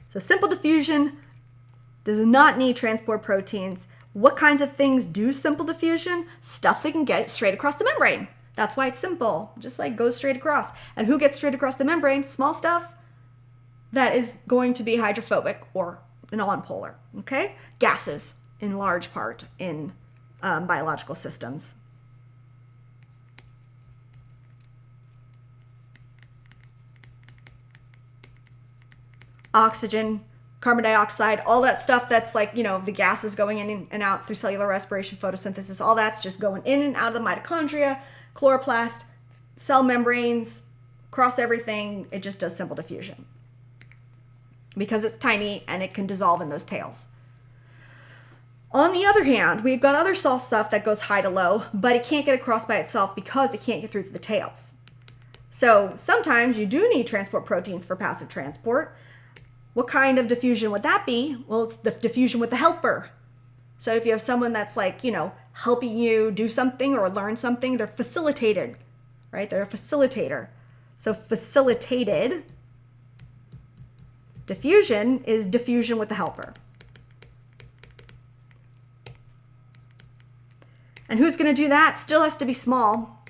So simple diffusion does not need transport proteins. What kinds of things do simple diffusion? Stuff that can get straight across the membrane. That's why it's simple, just like goes straight across. And who gets straight across the membrane? Small stuff that is going to be hydrophobic or non-polar, okay? Gases, in large part, in biological systems. Oxygen, carbon dioxide, all that stuff that's like, the gases going in and out through cellular respiration, photosynthesis, all that's just going in and out of the mitochondria, chloroplast, cell membranes, across everything. It just does simple diffusion because it's tiny and it can dissolve in those tails. On the other hand, we've got other cell stuff that goes high to low, but it can't get across by itself because it can't get through the tails. So sometimes you do need transport proteins for passive transport. What kind of diffusion would that be? Well, it's the diffusion with the helper. So if you have someone that's like, helping you do something or learn something, they're facilitated, right? They're a facilitator. So facilitated diffusion is diffusion with the helper. And who's going to do that? Still has to be small.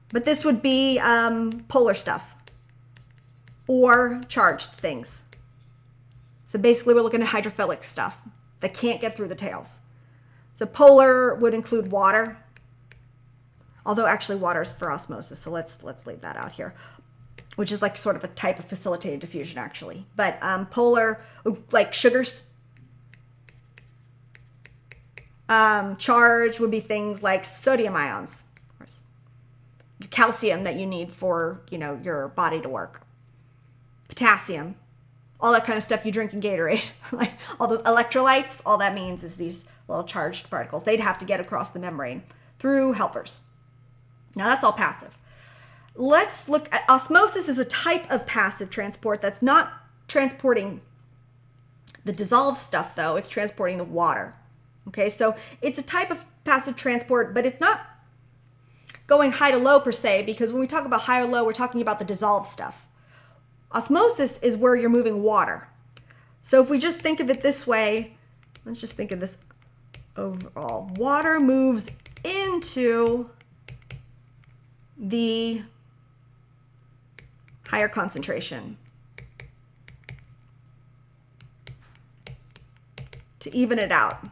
But this would be polar stuff or charged things. So basically we're looking at hydrophilic stuff that can't get through the tails. So polar would include water, although actually water is for osmosis. So let's leave that out here, which is like sort of a type of facilitated diffusion actually. But polar, like sugars. Charged would be things like sodium ions, of course, calcium that you need for, your body to work, potassium, all that kind of stuff you drink in Gatorade, like all those electrolytes, all that means is these little charged particles. They'd have to get across the membrane through helpers. Now that's all passive. Let's look at osmosis is a type of passive transport that's not transporting the dissolved stuff though, it's transporting the water. Okay, so it's a type of passive transport, but it's not going high to low per se, because when we talk about high or low, we're talking about the dissolved stuff. Osmosis is where you're moving water. So if we just think of it this way, let's just think of this overall. Water moves into the higher concentration to even it out.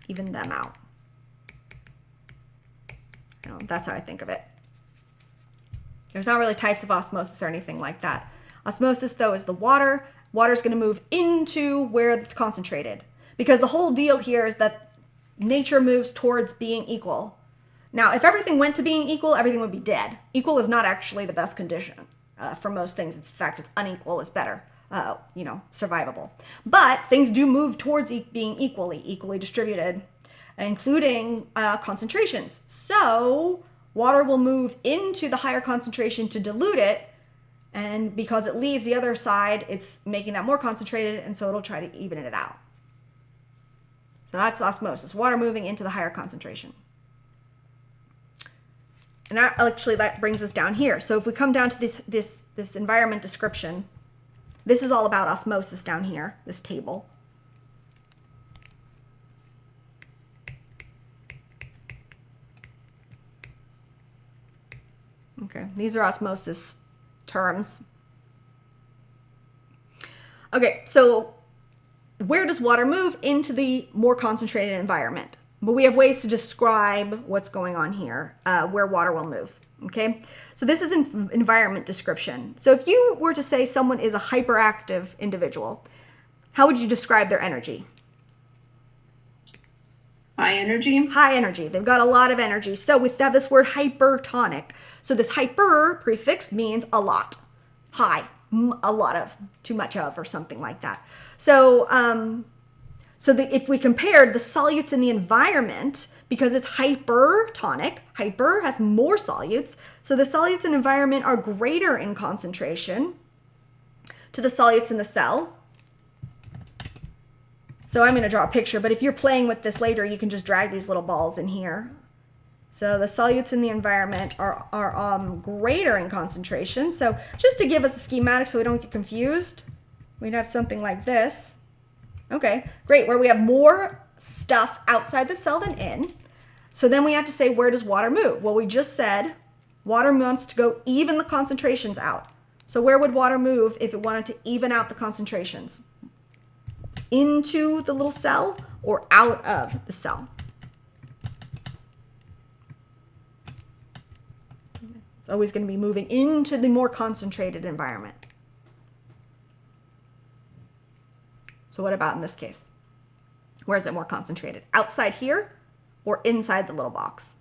Even them out. That's how I think of it. There's not really types of osmosis or anything like that. Osmosis, though, is the water. Water is going to move into where it's concentrated. Because the whole deal here is that nature moves towards being equal. Now, if everything went to being equal, everything would be dead. Equal is not actually the best condition for most things. In fact, it's unequal is better. Survivable. But things do move towards being equally distributed, including concentrations. So water will move into the higher concentration to dilute it, and because it leaves the other side, it's making that more concentrated, and so it'll try to even it out. So that's osmosis, water moving into the higher concentration. And that brings us down here. So if we come down to this environment description, this is all about osmosis down here, this table. Okay, these are osmosis terms. Okay, so where does water move? Into the more concentrated environment. But we have ways to describe what's going on here, where water will move. Okay, so this is an environment description. So if you were to say someone is a hyperactive individual, how would you describe their energy? High energy. High energy. They've got a lot of energy. So we have this word hypertonic. So this hyper prefix means a lot, high, a lot of, too much of, or something like that. So, if we compared the solutes in the environment, because it's hypertonic, hyper has more solutes, so the solutes in environment are greater in concentration to the solutes in the cell. So I'm going to draw a picture, but if you're playing with this later, you can just drag these little balls in here. So the solutes in the environment are greater in concentration. So just to give us a schematic so we don't get confused, we'd have something like this. Okay, great, where we have more stuff outside the cell than in. So then we have to say, where does water move? Well, we just said water wants to go even the concentrations out. So where would water move if it wanted to even out the concentrations? Into the little cell or out of the cell? It's always going to be moving into the more concentrated environment. So what about in this case? Where is it more concentrated? Outside here or inside the little box?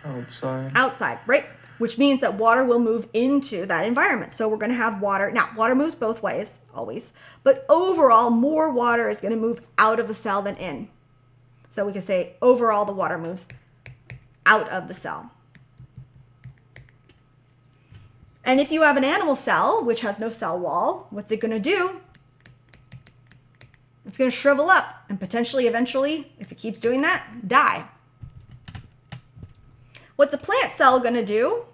Outside. Outside, right? Which means that water will move into that environment. So we're going to have water. Now, water moves both ways, always. But overall, more water is going to move out of the cell than in. So we can say overall the water moves out of the cell. And if you have an animal cell, which has no cell wall, what's it going to do? It's going to shrivel up and potentially, eventually, if it keeps doing that, die. What's a plant cell going to do?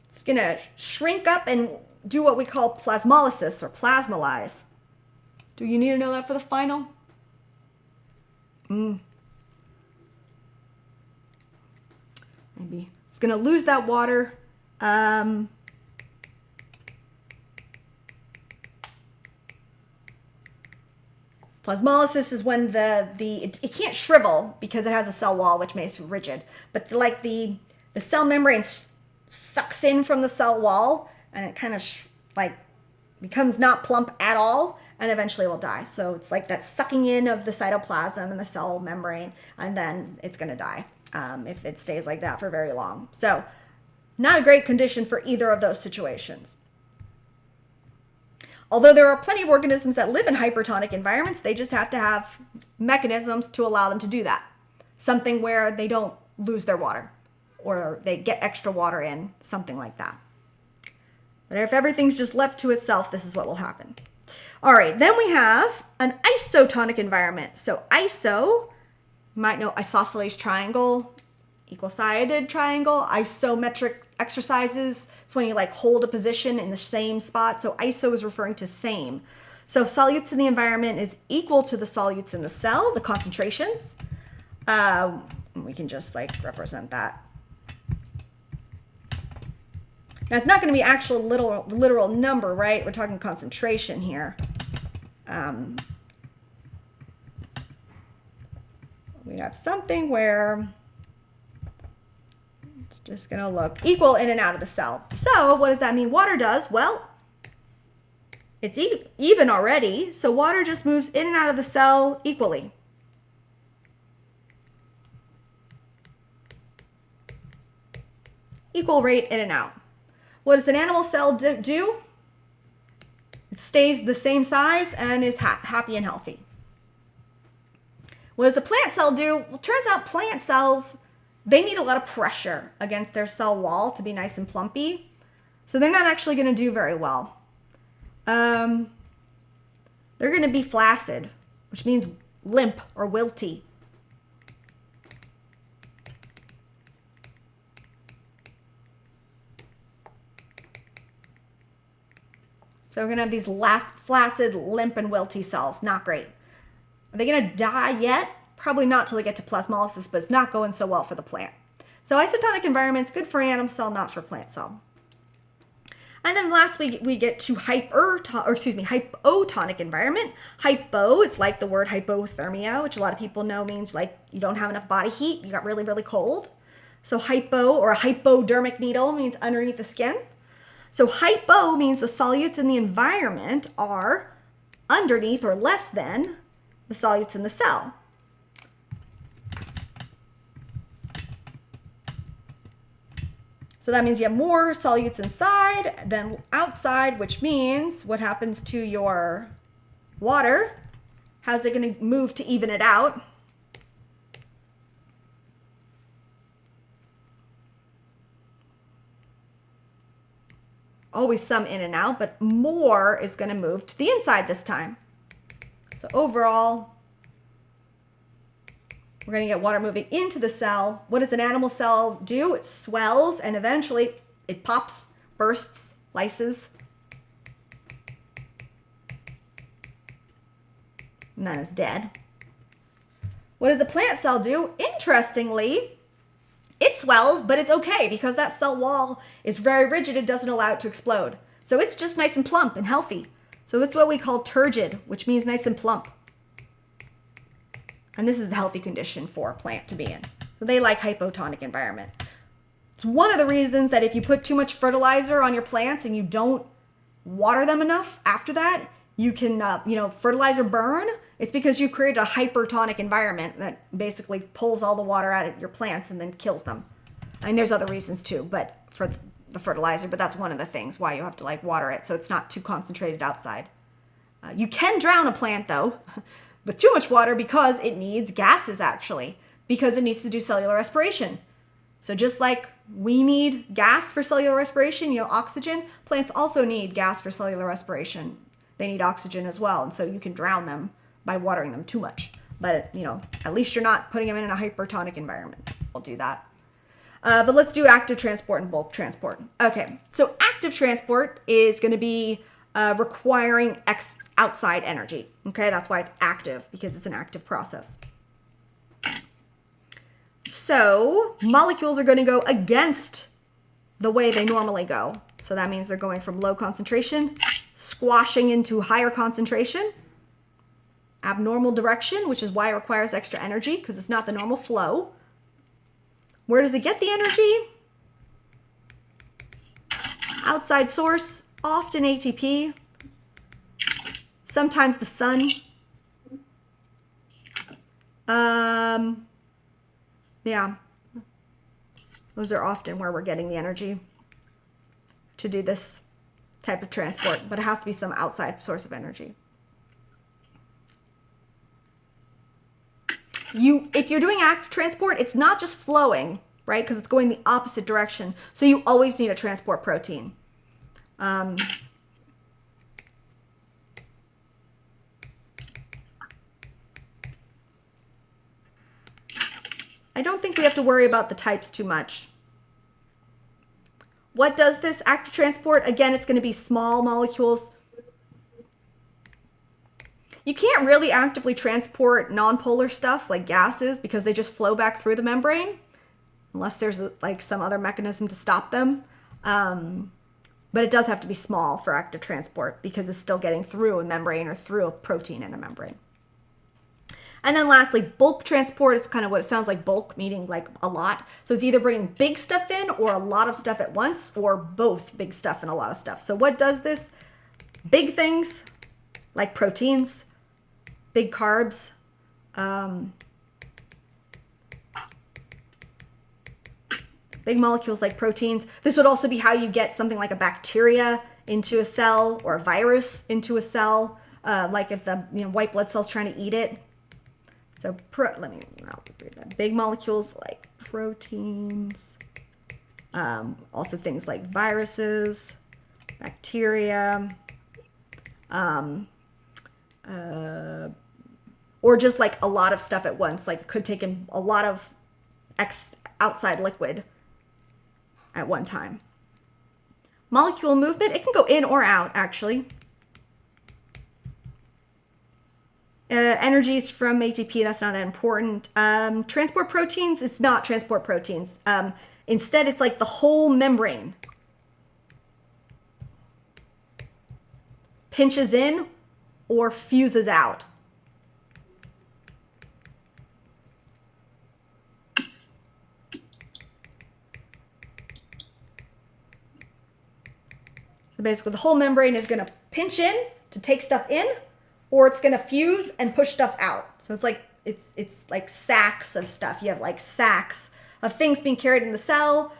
It's going to shrink up and do what we call plasmolysis or plasmolyze. Do you need to know that for the final? Maybe. It's going to lose that water. Plasmolysis is when it can't shrivel because it has a cell wall, which makes it rigid. But like the cell membrane sucks in from the cell wall, and it kind of becomes not plump at all, and eventually will die. So it's like that sucking in of the cytoplasm and the cell membrane, and then it's going to die if it stays like that for very long. So not a great condition for either of those situations. Although there are plenty of organisms that live in hypertonic environments, they just have to have mechanisms to allow them to do that. Something where they don't lose their water or they get extra water in, something like that. But if everything's just left to itself, this is what will happen. All right, then we have an isotonic environment. So iso, you might know isosceles triangle, equal-sided triangle, isometric exercises. It's when you hold a position in the same spot. So iso is referring to same. So solutes in the environment is equal to the solutes in the cell, the concentrations. We can just represent that. Now it's not going to be actual literal number, right? We're talking concentration here. We have something where it's just going to look equal in and out of the cell. So what does that mean water does? Well, it's even already. So water just moves in and out of the cell equally. Equal rate in and out. What does an animal cell do? It stays the same size and is happy and healthy. What does a plant cell do? Well, turns out plant cells, they need a lot of pressure against their cell wall to be nice and plumpy. So they're not actually going to do very well. They're going to be flaccid, which means limp or wilty. So we're going to have these last flaccid, limp, and wilty cells. Not great. Are they going to die yet? Probably not till they get to plasmolysis, but it's not going so well for the plant. So isotonic environment's good for animal cell, not for plant cell. And then last we get to hypotonic environment. Hypo is like the word hypothermia, which a lot of people know means like you don't have enough body heat, you got really, really cold. So hypo or a hypodermic needle means underneath the skin. So hypo means the solutes in the environment are underneath or less than the solutes in the cell. So that means you have more solutes inside than outside, which means what happens to your water? How's it going to move to even it out? Always some in and out, but more is going to move to the inside this time. So overall, we're going to get water moving into the cell. What does an animal cell do? It swells and eventually it pops, bursts, lyses. And then it's dead. What does a plant cell do? Interestingly, it swells, but it's okay because that cell wall is very rigid. It doesn't allow it to explode. So it's just nice and plump and healthy. So that's what we call turgid, which means nice and plump. And this is the healthy condition for a plant to be in. So they like hypotonic environment. It's one of the reasons that if you put too much fertilizer on your plants and you don't water them enough after that, you can, fertilizer burn. It's because you created a hypertonic environment that basically pulls all the water out of your plants and then kills them. I mean, there's other reasons too, but for the fertilizer, but that's one of the things why you have to like water it so it's not too concentrated outside. You can drown a plant though with too much water because it needs gases actually, because it needs to do cellular respiration. So just like we need gas for cellular respiration, oxygen, plants also need gas for cellular respiration. They need oxygen as well. And so you can drown them by watering them too much. But, at least you're not putting them in a hypertonic environment. We'll do that. But let's do active transport and bulk transport. Okay, so active transport is going to be requiring outside energy. Okay, that's why it's active, because it's an active process. So molecules are going to go against the way they normally go. So that means they're going from low concentration, squashing into higher concentration, abnormal direction, which is why it requires extra energy, because it's not the normal flow. Where does it get the energy? Outside source, often ATP, sometimes the sun. Yeah, those are often where we're getting the energy to do this type of transport, but it has to be some outside source of energy. If you're doing active transport, it's not just flowing, right? Because it's going the opposite direction. So you always need a transport protein. I don't think we have to worry about the types too much. What does this active transport? Again, it's going to be small molecules. You can't really actively transport nonpolar stuff like gases because they just flow back through the membrane unless there's like some other mechanism to stop them. But it does have to be small for active transport because it's still getting through a membrane or through a protein in a membrane. And then lastly, bulk transport is kind of what it sounds like, bulk meaning like a lot. So it's either bringing big stuff in or a lot of stuff at once, or both big stuff and a lot of stuff. So what does this? Big things like proteins, big carbs, big molecules like proteins. This would also be how you get something like a bacteria into a cell or a virus into a cell, like if the white blood cell's trying to eat it. So let me read that. Big molecules like proteins, also things like viruses, bacteria, or just like a lot of stuff at once. Like it could take in a lot of outside liquid at one time. Molecule movement, it can go in or out actually. Energies from ATP, that's not that important. Transport proteins, it's not transport proteins. Instead, it's like the whole membrane pinches in or fuses out. So basically, the whole membrane is going to pinch in to take stuff in, or it's going to fuse and push stuff out. So it's like sacks of stuff. You have like sacks of things being carried in the cell,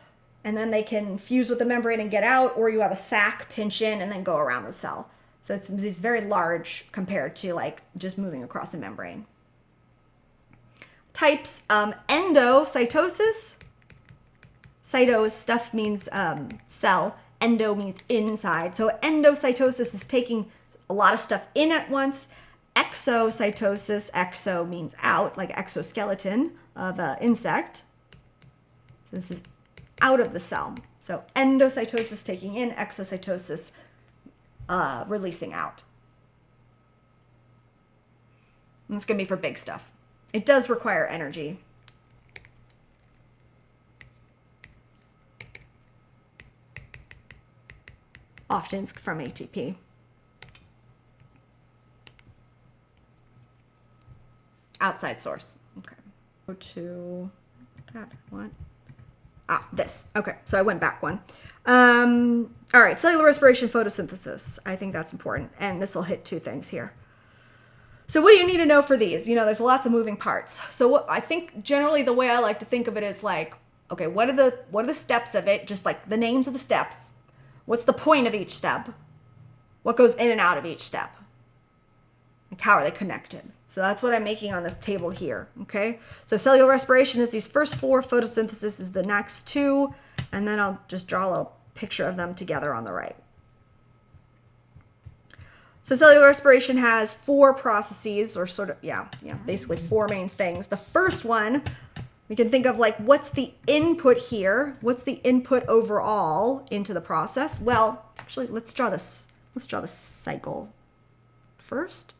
and then they can fuse with the membrane and get out, or you have a sac pinch in and then go around the cell. So it's very large compared to like just moving across a membrane. Types, endocytosis. Cyto is stuff, means cell. Endo means inside. So endocytosis is taking a lot of stuff in at once. Exocytosis, exo means out, like exoskeleton of an insect. So this is out of the cell. So endocytosis taking in, exocytosis releasing out. And it's going to be for big stuff. It does require energy. Often it's from ATP. Outside source. Okay. Go to that one. This. Okay. So I went back one. All right. Cellular respiration, photosynthesis. I think that's important. And this will hit two things here. So what do you need to know for these? There's lots of moving parts. So what I think generally the way I like to think of it is like, okay, what are the steps of it? Just like the names of the steps. What's the point of each step? What goes in and out of each step? Like how are they connected? So that's what I'm making on this table here, okay? So cellular respiration is these first four, photosynthesis is the next two, and then I'll just draw a little picture of them together on the right. So cellular respiration has four processes, or sort of, basically four main things. The first one, we can think of like, what's the input here? What's the input overall into the process? Well, actually, let's draw this. Let's draw the cycle first.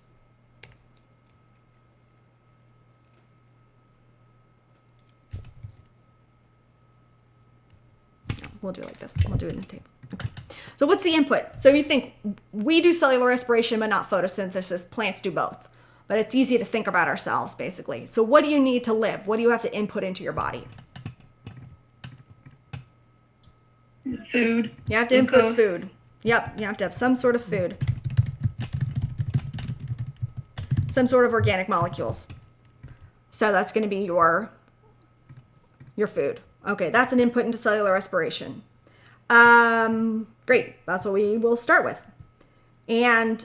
No, we'll do it like this. We'll do it in the table. Okay. So what's the input? So you think we do cellular respiration, but not photosynthesis. Plants do both. But it's easy to think about ourselves, basically. So what do you need to live? What do you have to input into your body? Food. You have to input food. Yep, you have to have some sort of food. Some sort of organic molecules. So that's going to be your food. Okay, that's an input into cellular respiration. Great, that's what we will start with. And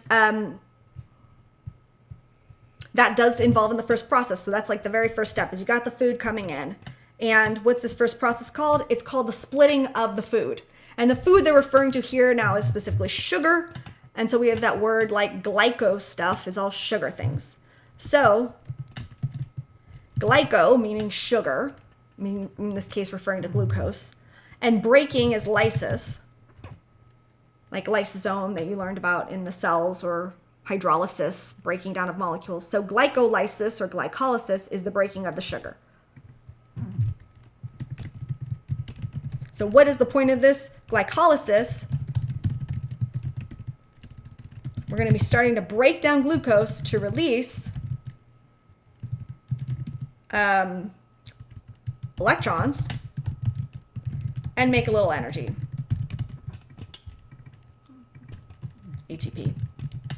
that does involve in the first process. So that's like the very first step is you got the food coming in. And what's this first process called? It's called the splitting of the food. And the food they're referring to here now is specifically sugar. And so we have that word like glyco stuff is all sugar things. So glyco, meaning sugar, in this case referring to glucose, and breaking is lysis, like lysosome that you learned about in the cells, or hydrolysis, breaking down of molecules. So glycolysis or glycolysis is the breaking of the sugar. So what is the point of this? Glycolysis, we're going to be starting to break down glucose to release electrons and make a little energy. ATP,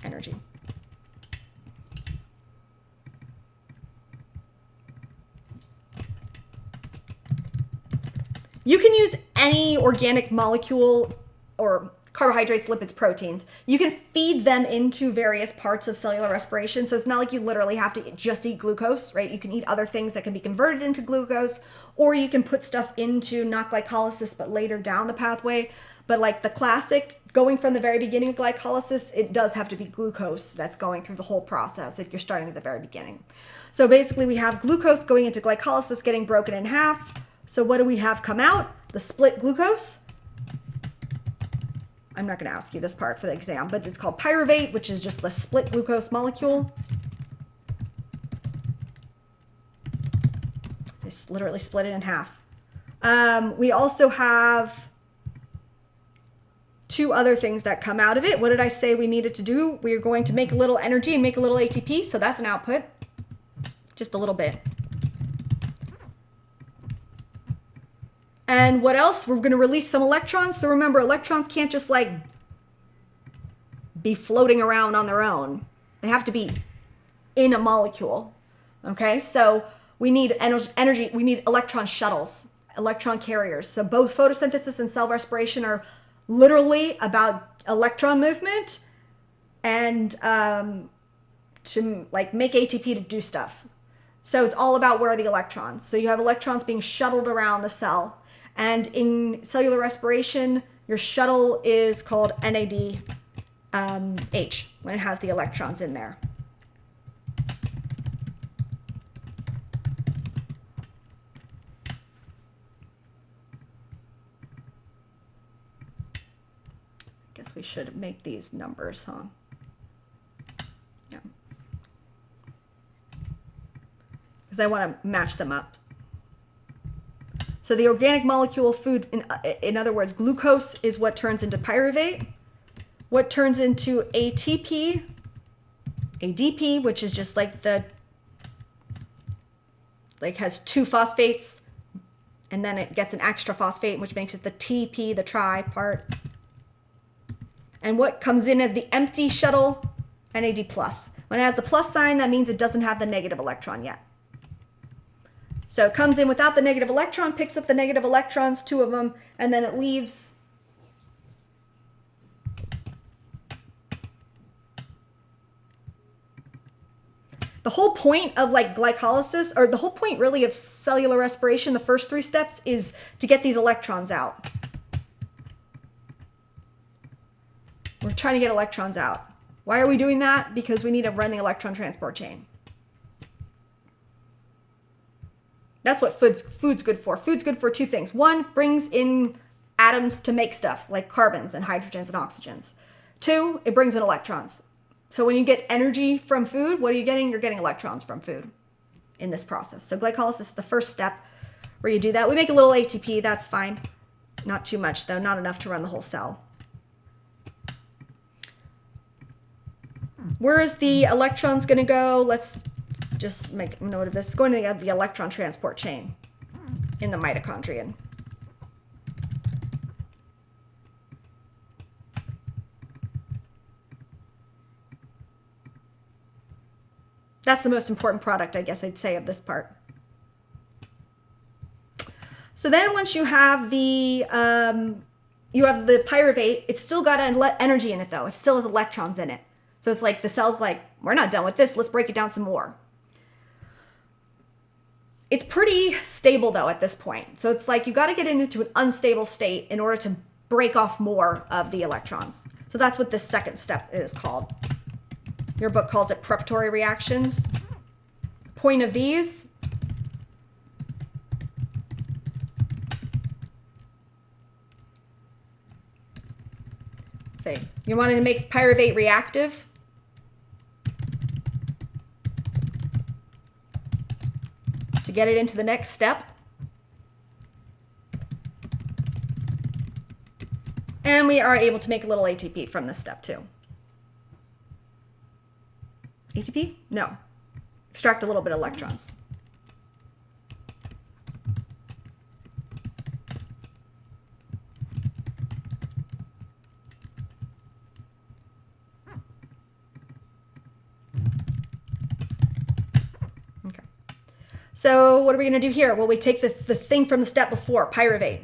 energy. You can use any organic molecule or carbohydrates, lipids, proteins. You can feed them into various parts of cellular respiration. So it's not like you literally have to just eat glucose, right? You can eat other things that can be converted into glucose, or you can put stuff into not glycolysis, but later down the pathway. But like the classic, going from the very beginning of glycolysis, it does have to be glucose that's going through the whole process if you're starting at the very beginning. So basically we have glucose going into glycolysis, getting broken in half. So what do we have come out? The split glucose. I'm not going to ask you this part for the exam, but it's called pyruvate, which is just the split glucose molecule. Just literally split it in half. We also have two other things that come out of it. What did I say we needed to do? We are going to make a little energy and make a little ATP. So that's an output. Just a little bit. And what else? We're going to release some electrons. So remember, electrons can't just like be floating around on their own. They have to be in a molecule. Okay, so we need energy. We need electron shuttles, electron carriers. So both photosynthesis and cell respiration are literally about electron movement and to like make ATP to do stuff. So it's all about where are the electrons. So you have electrons being shuttled around the cell. And in cellular respiration, your shuttle is called NADH when it has the electrons in there. Guess we should make these numbers, huh? Yeah. Because I want to match them up. So the organic molecule food, in other words, glucose is what turns into pyruvate. What turns into ATP, ADP, which is just like has two phosphates, and then it gets an extra phosphate, which makes it the TP, the tri part. And what comes in as the empty shuttle, NAD+. When it has the plus sign, that means it doesn't have the negative electron yet. So it comes in without the negative electron, picks up the negative electrons, two of them, and then it leaves. The whole point of like glycolysis, or the whole point really of cellular respiration, the first three steps, is to get these electrons out. We're trying to get electrons out. Why are we doing that? Because we need to run the electron transport chain. That's what food's good for. Food's good for two things. One, brings in atoms to make stuff, like carbons and hydrogens and oxygens. Two, it brings in electrons. So when you get energy from food, what are you getting? You're getting electrons from food in this process. So glycolysis is the first step where you do that. We make a little ATP, that's fine. Not too much though, not enough to run the whole cell. Where is the electrons gonna go? Let's just make a note of this. It's going to the electron transport chain in the mitochondrion. That's the most important product, I guess I'd say, of this part. So then once you have the pyruvate, it's still got energy in it though. It still has electrons in it. So it's like the cell's like, we're not done with this. Let's break it down some more. It's pretty stable though at this point. So it's like you got to get into an unstable state in order to break off more of the electrons. So that's what this second step is called. Your book calls it preparatory reactions. The point of these say you wanted to make pyruvate reactive. To get it into the next step. And we are able to make a little ATP from this step too. ATP? No. Extract a little bit of electrons. Okay. So what are we going to do here? Well, we take the thing from the step before, pyruvate.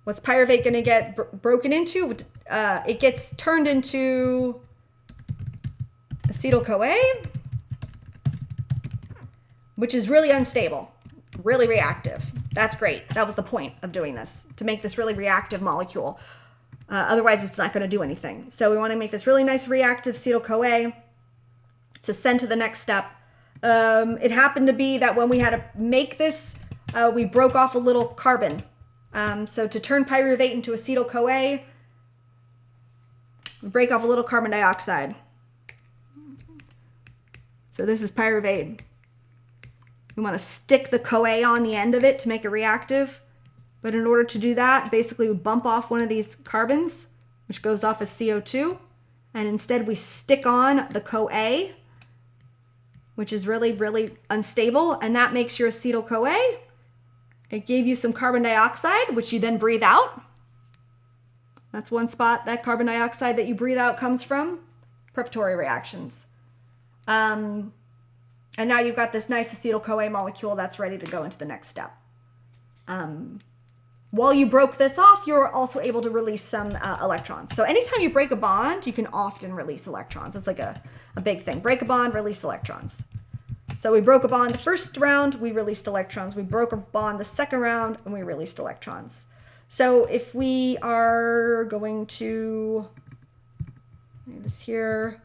What's pyruvate going to get broken into? It gets turned into acetyl-CoA, which is really unstable, really reactive. That's great. That was the point of doing this, to make this really reactive molecule. Otherwise, it's not going to do anything. So we want to make this really nice reactive acetyl-CoA to send to the next step. It happened to be that when we had to make this, we broke off a little carbon. So to turn pyruvate into acetyl-CoA, we break off a little carbon dioxide. So this is pyruvate. We want to stick the CoA on the end of it to make it reactive. But in order to do that, basically we bump off one of these carbons, which goes off as CO2. And instead we stick on the CoA, which is really, really unstable. And that makes your acetyl-CoA. It gave you some carbon dioxide, which you then breathe out. That's one spot that carbon dioxide that you breathe out comes from. Preparatory reactions. And now you've got this nice acetyl-CoA molecule that's ready to go into the next step. While you broke this off, you're also able to release some electrons. So anytime you break a bond, you can often release electrons. It's like a big thing. Break a bond, release electrons. So we broke a bond the first round, we released electrons. We broke a bond the second round, and we released electrons. So if we are going to this here,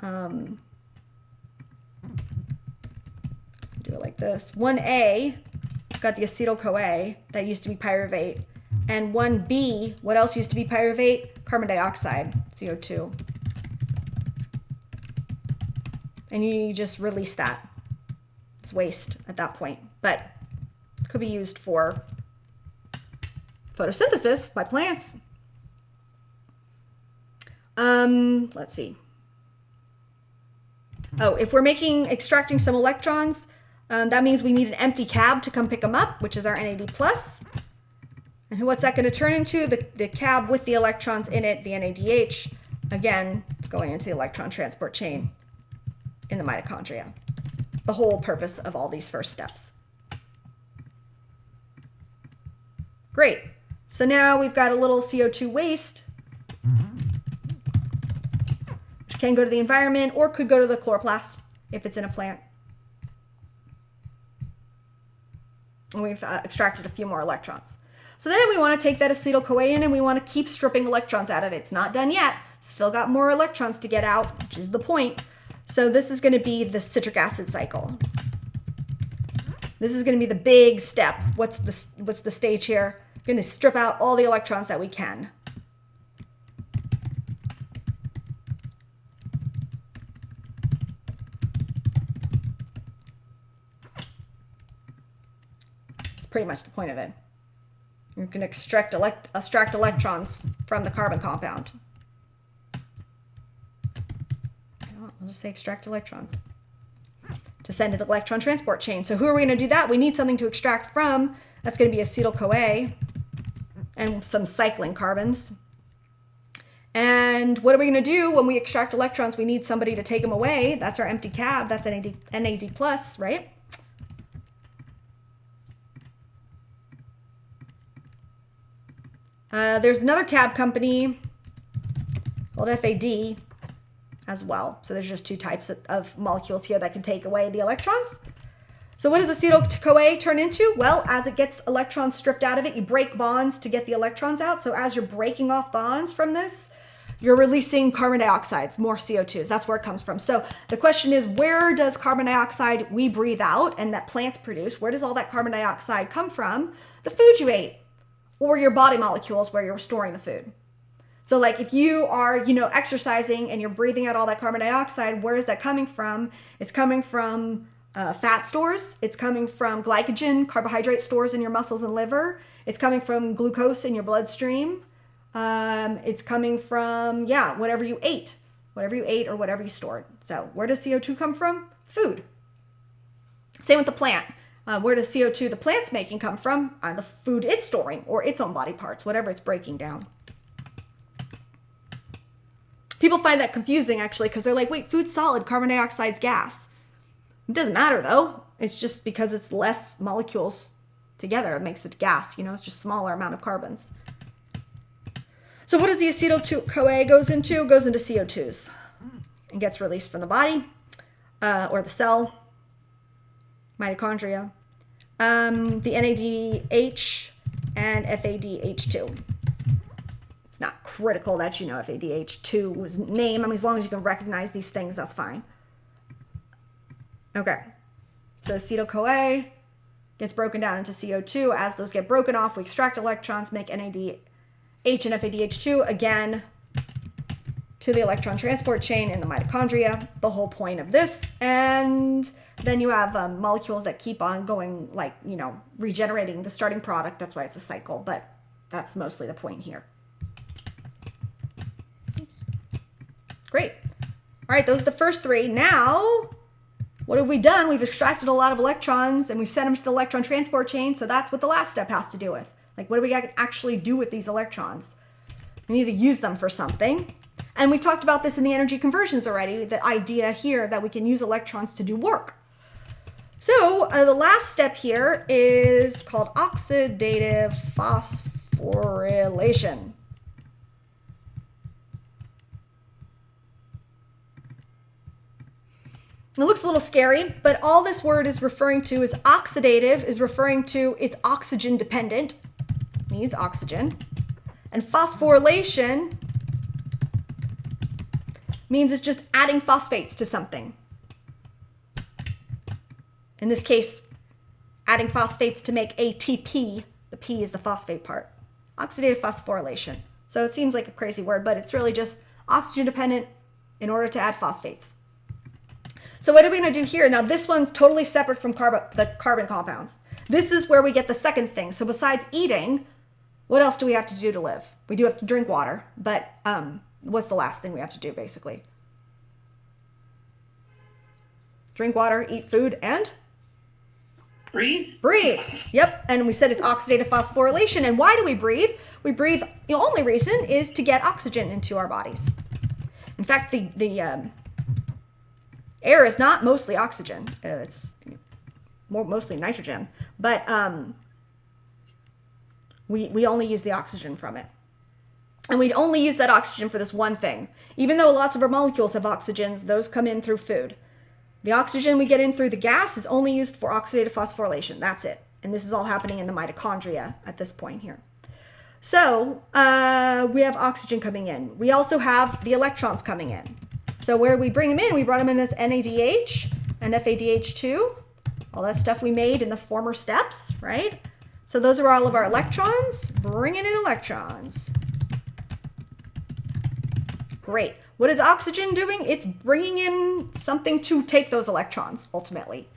do it like this. 1A, got the acetyl-CoA, that used to be pyruvate. And 1B, what else used to be pyruvate? Carbon dioxide, CO2. And you just release that. It's waste at that point, but could be used for photosynthesis by plants. Let's see. Oh, if we're extracting some electrons, that means we need an empty cab to come pick them up, which is our NAD+. And what's that going to turn into? The cab with the electrons in it, the NADH. Again, it's going into the electron transport chain in the mitochondria. The whole purpose of all these first steps. Great. So now we've got a little CO2 waste, which can go to the environment or could go to the chloroplast if it's in a plant. And we've extracted a few more electrons. So then we want to take that acetyl-CoA in and we want to keep stripping electrons out of it. It's not done yet. Still got more electrons to get out, which is the point. So this is going to be the citric acid cycle. This is going to be the big step. What's the stage here? We're going to strip out all the electrons that we can. That's pretty much the point of it. You're going to extract electrons from the carbon compound. I'll just say extract electrons to send to the electron transport chain. So who are we going to do that? We need something to extract from. That's going to be acetyl-CoA and some cycling carbons. And what are we going to do when we extract electrons? We need somebody to take them away. That's our empty cab. That's NAD+, right? There's another cab company called FAD as well. So there's just two types of molecules here that can take away the electrons. So what does acetyl-CoA turn into? Well, as it gets electrons stripped out of it, you break bonds to get the electrons out. So as you're breaking off bonds from this, you're releasing carbon dioxides, more CO2s. That's where it comes from. So the question is, where does carbon dioxide we breathe out and that plants produce, where does all that carbon dioxide come from? The food you ate or your body molecules where you're storing the food. So like if you are, exercising and you're breathing out all that carbon dioxide, where is that coming from? It's coming from fat stores. It's coming from glycogen, carbohydrate stores in your muscles and liver. It's coming from glucose in your bloodstream. It's coming from, whatever you ate or whatever you stored. So where does CO2 come from? Food. Same with the plant. Where does CO2 the plant's making come from? The food it's storing or its own body parts, whatever it's breaking down. People find that confusing actually because they're like, wait, food's solid, carbon dioxide's gas. It doesn't matter though. It's just because it's less molecules together. It makes it gas, it's just a smaller amount of carbons. So what does the acetyl-CoA goes into? It goes into CO2s and gets released from the body or the cell, mitochondria, the NADH and FADH2. It's not critical that you know FADH2 was name. As long as you can recognize these things, that's fine. Okay. So acetyl-CoA gets broken down into CO2. As those get broken off, we extract electrons, make NADH and FADH2 again to the electron transport chain in the mitochondria, the whole point of this. And then you have molecules that keep on going, like, you know, regenerating the starting product. That's why it's a cycle, but that's mostly the point here. Oops. Great. All right, those are the first three. Now, what have we done? We've extracted a lot of electrons and we sent them to the electron transport chain. So that's what the last step has to do with. Like, what do we actually do with these electrons? We need to use them for something. And we've talked about this in the energy conversions already, the idea here that we can use electrons to do work. So the last step here is called oxidative phosphorylation. It looks a little scary, but all this word is referring to is oxidative, is referring to it's oxygen dependent, needs oxygen. And phosphorylation means it's just adding phosphates to something. In this case, adding phosphates to make ATP. The P is the phosphate part. Oxidative phosphorylation. So it seems like a crazy word, but it's really just oxygen dependent in order to add phosphates. So what are we going to do here? Now this one's totally separate from the carbon compounds. This is where we get the second thing. So besides eating, what else do we have to do to live? We do have to drink water, but what's the last thing we have to do basically? Drink water, eat food, and? Breathe. Breathe. Yep. And we said it's oxidative phosphorylation. And why do we breathe? We breathe, the only reason is to get oxygen into our bodies. In fact, the air is not mostly oxygen. It's mostly nitrogen. But we only use the oxygen from it. And we only use that oxygen for this one thing. Even though lots of our molecules have oxygens, those come in through food. The oxygen we get in through the gas is only used for oxidative phosphorylation. That's it. And this is all happening in the mitochondria at this point here. So we have oxygen coming in. We also have the electrons coming in. So where we bring them in, we brought them in as NADH and FADH2. All that stuff we made in the former steps, right? So those are all of our electrons. Bringing in electrons. Great. What is oxygen doing? It's bringing in something to take those electrons, ultimately.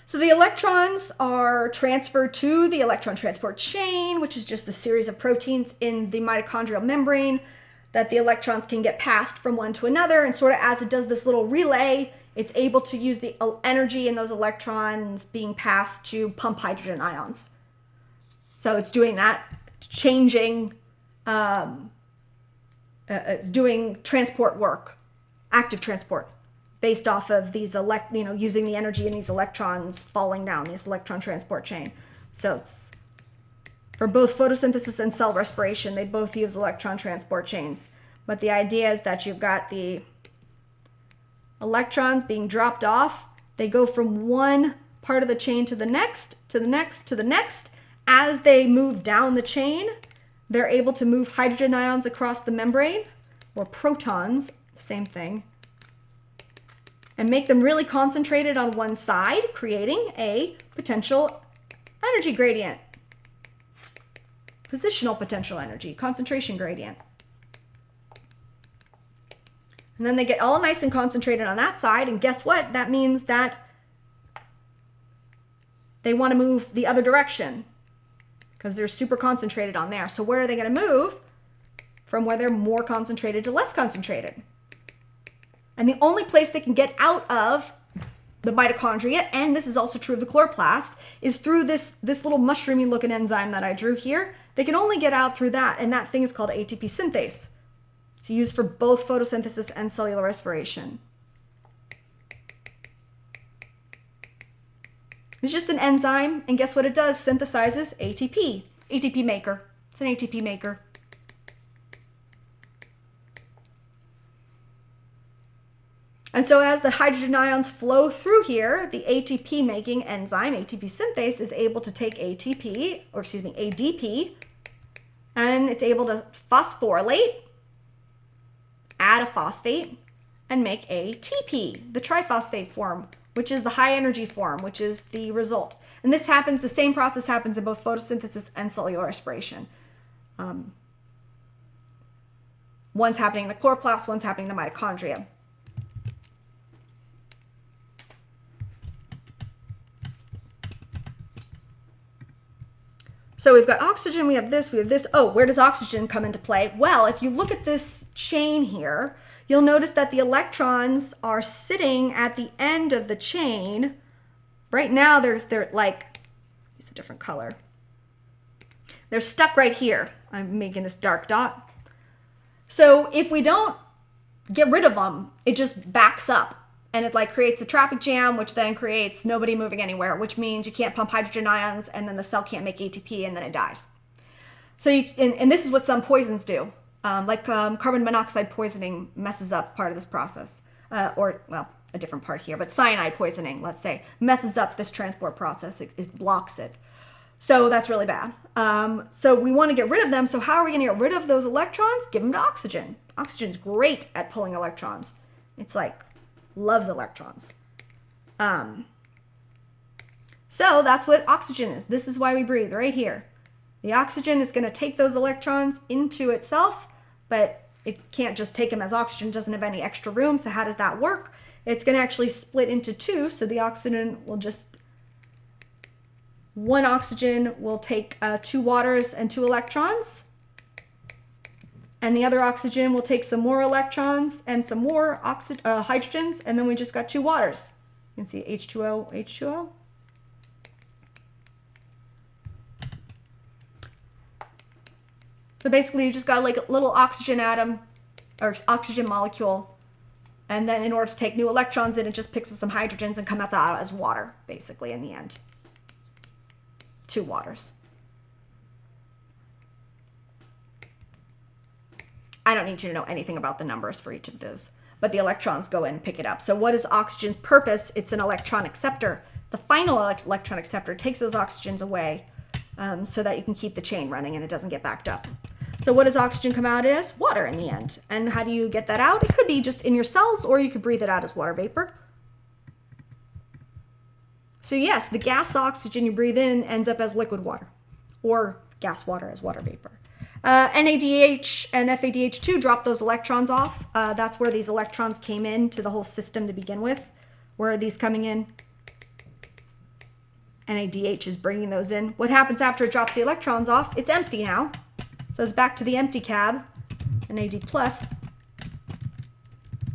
So the electrons are transferred to the electron transport chain, which is just the series of proteins in the mitochondrial membrane that the electrons can get passed from one to another. And sort of as it does this little relay, it's able to use the energy in those electrons being passed to pump hydrogen ions. So it's doing that, changing, it's doing transport work, active transport, based off of these using the energy in these electrons falling down this electron transport chain. So it's for both photosynthesis and cell respiration, they both use electron transport chains. But the idea is that you've got the electrons being dropped off. They go from one part of the chain to the next, to the next, to the next. As they move down the chain, they're able to move hydrogen ions across the membrane, or protons, same thing, and make them really concentrated on one side, creating a potential energy gradient. Positional potential energy, concentration gradient. And then they get all nice and concentrated on that side, and guess what? That means that they want to move the other direction because they're super concentrated on there. So where are they going to move? From where they're more concentrated to less concentrated. And the only place they can get out of the mitochondria, and this is also true of the chloroplast, is through this little mushroomy looking enzyme that I drew here. They can only get out through that, and that thing is called ATP synthase. It's used for both photosynthesis and cellular respiration. It's just an enzyme, and guess what it does? Synthesizes ATP. ATP maker. It's an ATP maker. And so as the hydrogen ions flow through here, the ATP making enzyme, ATP synthase, is able to take ADP, and it's able to phosphorylate, add a phosphate, and make ATP, the triphosphate form, which is the high energy form, which is the result. And this happens, the same process happens in both photosynthesis and cellular respiration. One's happening in the chloroplast, one's happening in the mitochondria. So we've got oxygen, we have this, we have this. Oh, where does oxygen come into play? Well, if you look at this chain here, you'll notice that the electrons are sitting at the end of the chain. Right now, they're like, use a different color. They're stuck right here. I'm making this dark dot. So if we don't get rid of them, it just backs up. And it like creates a traffic jam, which then creates nobody moving anywhere, which means you can't pump hydrogen ions, and then the cell can't make ATP, and then it dies. So and this is what some poisons do. Carbon monoxide poisoning messes up part of this process. Or, well, a different part here, but cyanide poisoning, let's say, messes up this transport process. It blocks it. So that's really bad. So we want to get rid of them. So how are we going to get rid of those electrons? Give them to oxygen. Oxygen's great at pulling electrons. It's like, loves electrons. So that's what oxygen is. This is why we breathe right here. The oxygen is going to take those electrons into itself, but it can't just take them as oxygen. It doesn't have any extra room. So how does that work? It's going to actually split into two. So the oxygen will just, one oxygen will take 2 waters and 2 electrons. And the other oxygen will take some more electrons and some more hydrogens, and then we just got 2 waters. You can see H2O, H2O. So basically you just got like a little oxygen atom or oxygen molecule, and then in order to take new electrons in, it just picks up some hydrogens and comes out as water, basically, in the end. 2 waters. I don't need you to know anything about the numbers for each of those, but the electrons go in and pick it up. So what is oxygen's purpose? It's an electron acceptor. The final electron acceptor takes those oxygens away so that you can keep the chain running and it doesn't get backed up. So what does oxygen come out as? Water in the end. And how do you get that out? It could be just in your cells, or you could breathe it out as water vapor. So yes, the gas oxygen you breathe in ends up as liquid water, or gas water as water vapor. NADH and FADH2 drop those electrons off. That's where these electrons came into the whole system to begin with. Where are these coming in? NADH is bringing those in. What happens after it drops the electrons off? It's empty now. So it's back to the empty cab, NAD plus,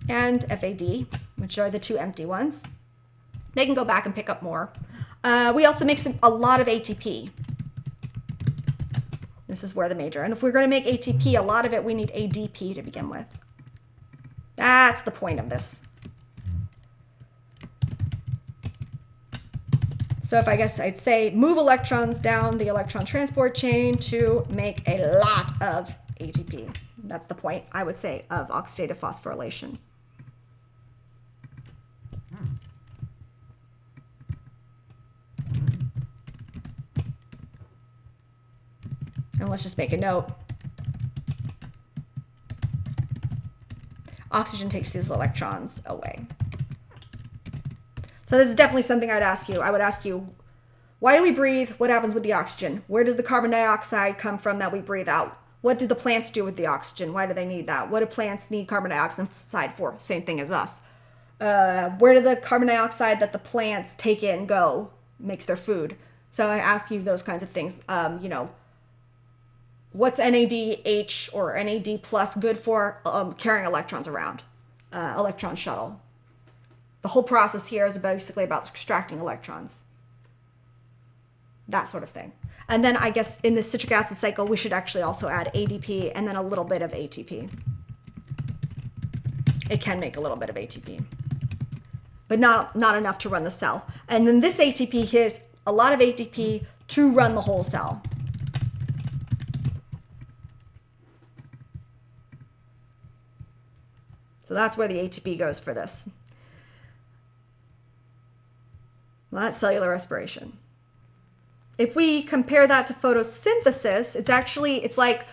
and FAD, which are the 2 empty ones. They can go back and pick up more. We also make a lot of ATP. This is where the major. And if we're going to make ATP, a lot of it, we need ADP to begin with. That's the point of this. So if I guess I'd say move electrons down the electron transport chain to make a lot of ATP. That's the point, I would say, of oxidative phosphorylation. And let's just make a note. Oxygen takes these electrons away. So this is definitely something I'd ask you. I would ask you, why do we breathe? What happens with the oxygen? Where does the carbon dioxide come from that we breathe out? What do the plants do with the oxygen? Why do they need that? What do plants need carbon dioxide for? Same thing as us. Where do the carbon dioxide that the plants take in go? Makes their food. So I ask you those kinds of things. What's NADH or NAD plus good for? Carrying electrons around. Electron shuttle. The whole process here is basically about extracting electrons. That sort of thing. And then I guess in the citric acid cycle, we should actually also add ADP and then a little bit of ATP. It can make a little bit of ATP, but not enough to run the cell. And then this ATP is a lot of ATP to run the whole cell. So that's where the ATP goes for this. Well, that's cellular respiration. If we compare that to photosynthesis, it's like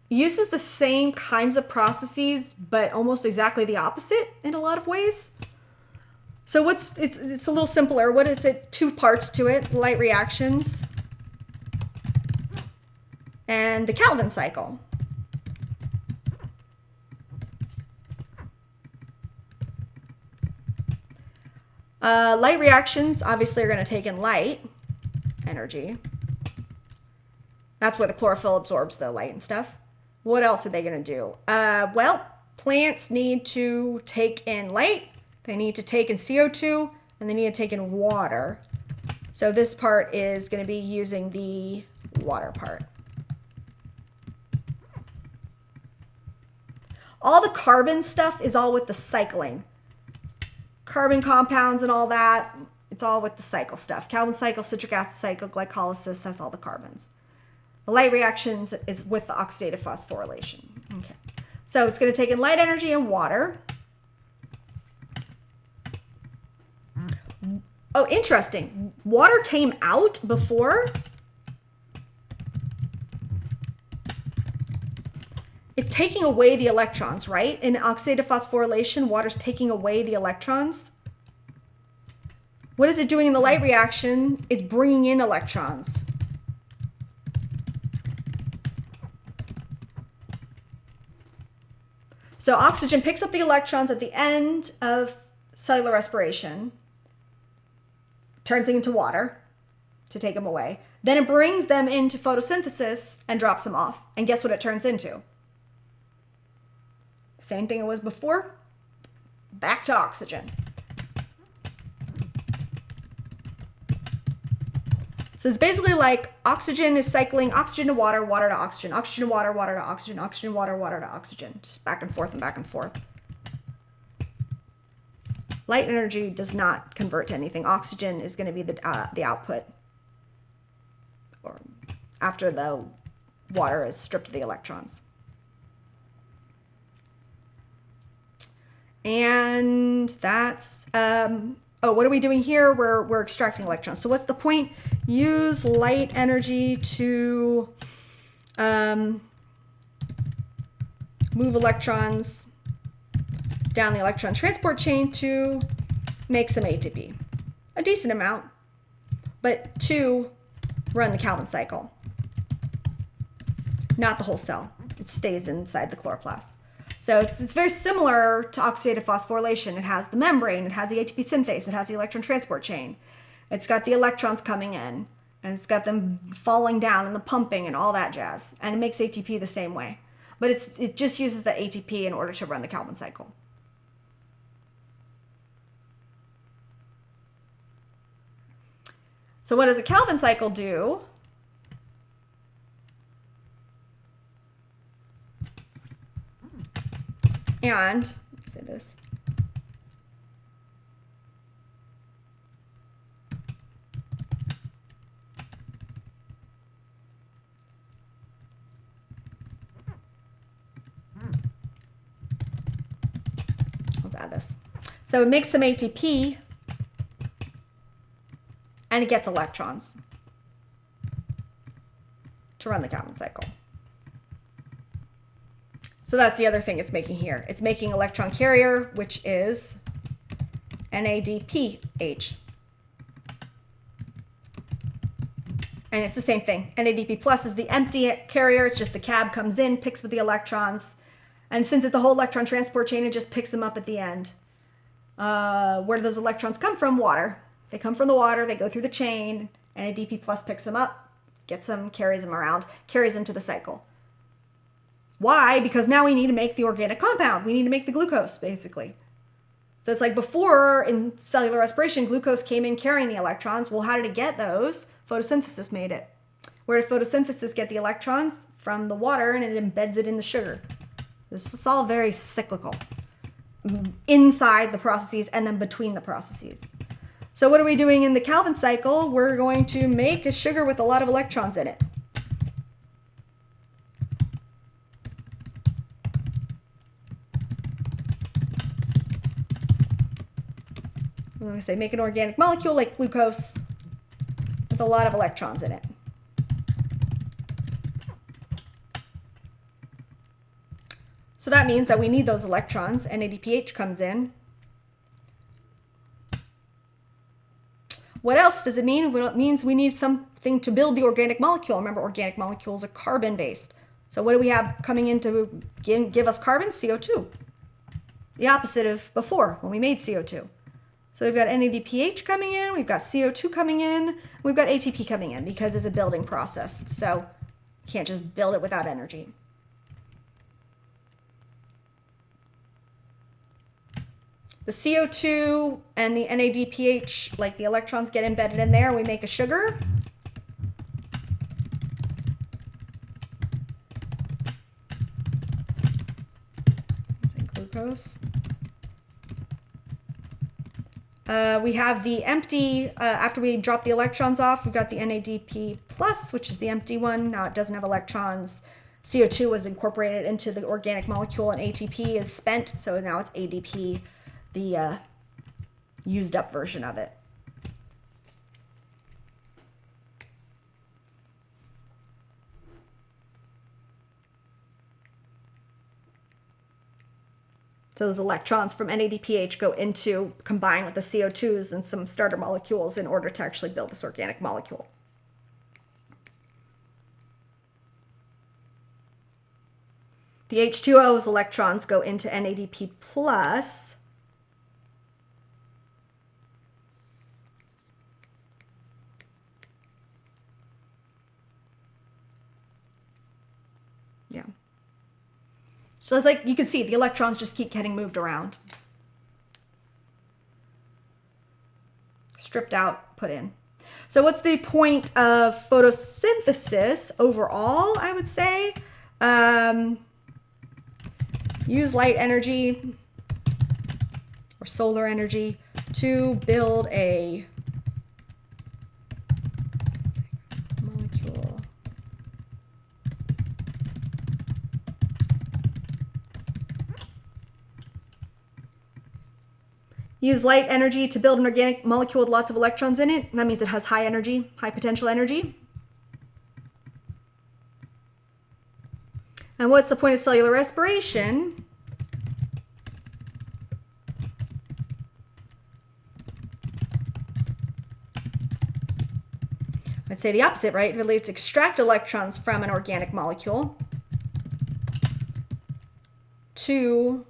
uses the same kinds of processes, but almost exactly the opposite in a lot of ways. So it's a little simpler. What is it? 2 parts to it: light reactions and the Calvin cycle. Light reactions obviously are going to take in light energy. That's where the chlorophyll absorbs the light and stuff. What else are they going to do? Well, plants need to take in light, they need to take in CO2, and they need to take in water. So this part is going to be using the water part. All the carbon stuff is all with the cycling. Carbon compounds and all that, it's all with the cycle stuff. Calvin cycle, citric acid cycle, glycolysis, that's all the carbons. The light reactions is with the oxidative phosphorylation. Okay. So it's going to take in light energy and water. Oh, interesting. Water came out before. It's taking away the electrons, right? In oxidative phosphorylation, water's taking away the electrons. What is it doing in the light reaction? It's bringing in electrons. So oxygen picks up the electrons at the end of cellular respiration, turns it into water to take them away. Then it brings them into photosynthesis and drops them off. And guess what it turns into? Same thing it was before, back to oxygen. So it's basically like oxygen is cycling oxygen to water, water to oxygen, oxygen to water, water to oxygen, oxygen, water, water to oxygen. Just back and forth and back and forth. Light energy does not convert to anything. Oxygen is going to be the output, or after the water is stripped of the electrons. And that's, oh, what are we doing here? We're extracting electrons. So what's the point? Use light energy to move electrons down the electron transport chain to make some ATP. A decent amount, but to run the Calvin cycle. Not the whole cell. It stays inside the chloroplast. So it's very similar to oxidative phosphorylation. It has the membrane, it has the ATP synthase, it has the electron transport chain. It's got the electrons coming in, and it's got them falling down and the pumping and all that jazz. And it makes ATP the same way. But it just uses the ATP in order to run the Calvin cycle. So what does a Calvin cycle do? And, let's say this. Let's add this. So it makes some ATP and it gets electrons to run the Calvin cycle. So that's the other thing it's making here. It's making electron carrier, which is NADPH. And it's the same thing. NADP plus is the empty carrier. It's just the cab comes in, picks with the electrons. And since it's a whole electron transport chain, it just picks them up at the end. Where do those electrons come from? Water. They come from the water. They go through the chain. NADP plus picks them up, gets them, carries them around, carries them to the cycle. Why? Because now we need to make the organic compound. We need to make the glucose, basically. So it's like before in cellular respiration, glucose came in carrying the electrons. Well, how did it get those? Photosynthesis made it. Where did photosynthesis get the electrons? From the water, and it embeds it in the sugar. This is all very cyclical. Inside the processes and then between the processes. So what are we doing in the Calvin cycle? We're going to make a sugar with a lot of electrons in it. I'm going to say make an organic molecule like glucose with a lot of electrons in it. So that means that we need those electrons. NADPH comes in. What else does it mean? Well, it means we need something to build the organic molecule. Remember, organic molecules are carbon-based. So what do we have coming in to give us carbon? CO2. The opposite of before when we made CO2. So we've got NADPH coming in, we've got CO2 coming in, we've got ATP coming in because it's a building process. So you can't just build it without energy. The CO2 and the NADPH, like the electrons get embedded in there, we make a sugar. Glucose. We have the empty, after we drop the electrons off, we've got the NADP plus, which is the empty one. Now it doesn't have electrons. CO2 was incorporated into the organic molecule and ATP is spent. So now it's ADP, the used up version of it. So those electrons from NADPH go into, combine with the CO2s and some starter molecules in order to actually build this organic molecule. The H2O's electrons go into NADP plus. Yeah. So it's like, you can see the electrons just keep getting moved around. Stripped out, put in. So what's the point of photosynthesis overall, I would say? Use light energy or solar energy to build a molecule. Use light energy to build an organic molecule with lots of electrons in it. That means it has high energy, high potential energy. And what's the point of cellular respiration? I'd say the opposite, right? Really, it's extract electrons from an organic molecule to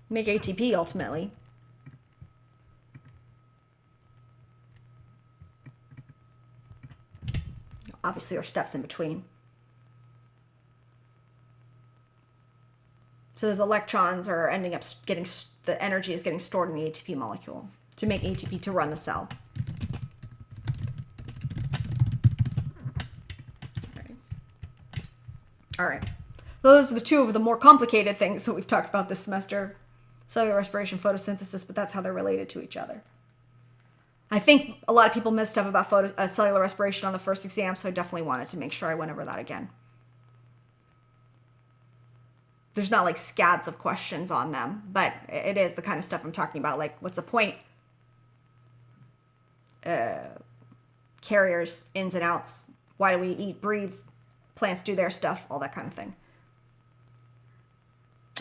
make ATP ultimately. Obviously, there are steps in between. So those electrons are ending up getting, the energy is getting stored in the ATP molecule to make ATP to run the cell. All right. Those are the two of the more complicated things that we've talked about this semester. Cellular respiration, photosynthesis, but that's how they're related to each other. I think a lot of people missed stuff about cellular respiration on the first exam, so I definitely wanted to make sure I went over that again. There's not like scads of questions on them, but it is the kind of stuff I'm talking about, like what's the point? Carriers, ins and outs, why do we eat, breathe, plants do their stuff, all that kind of thing.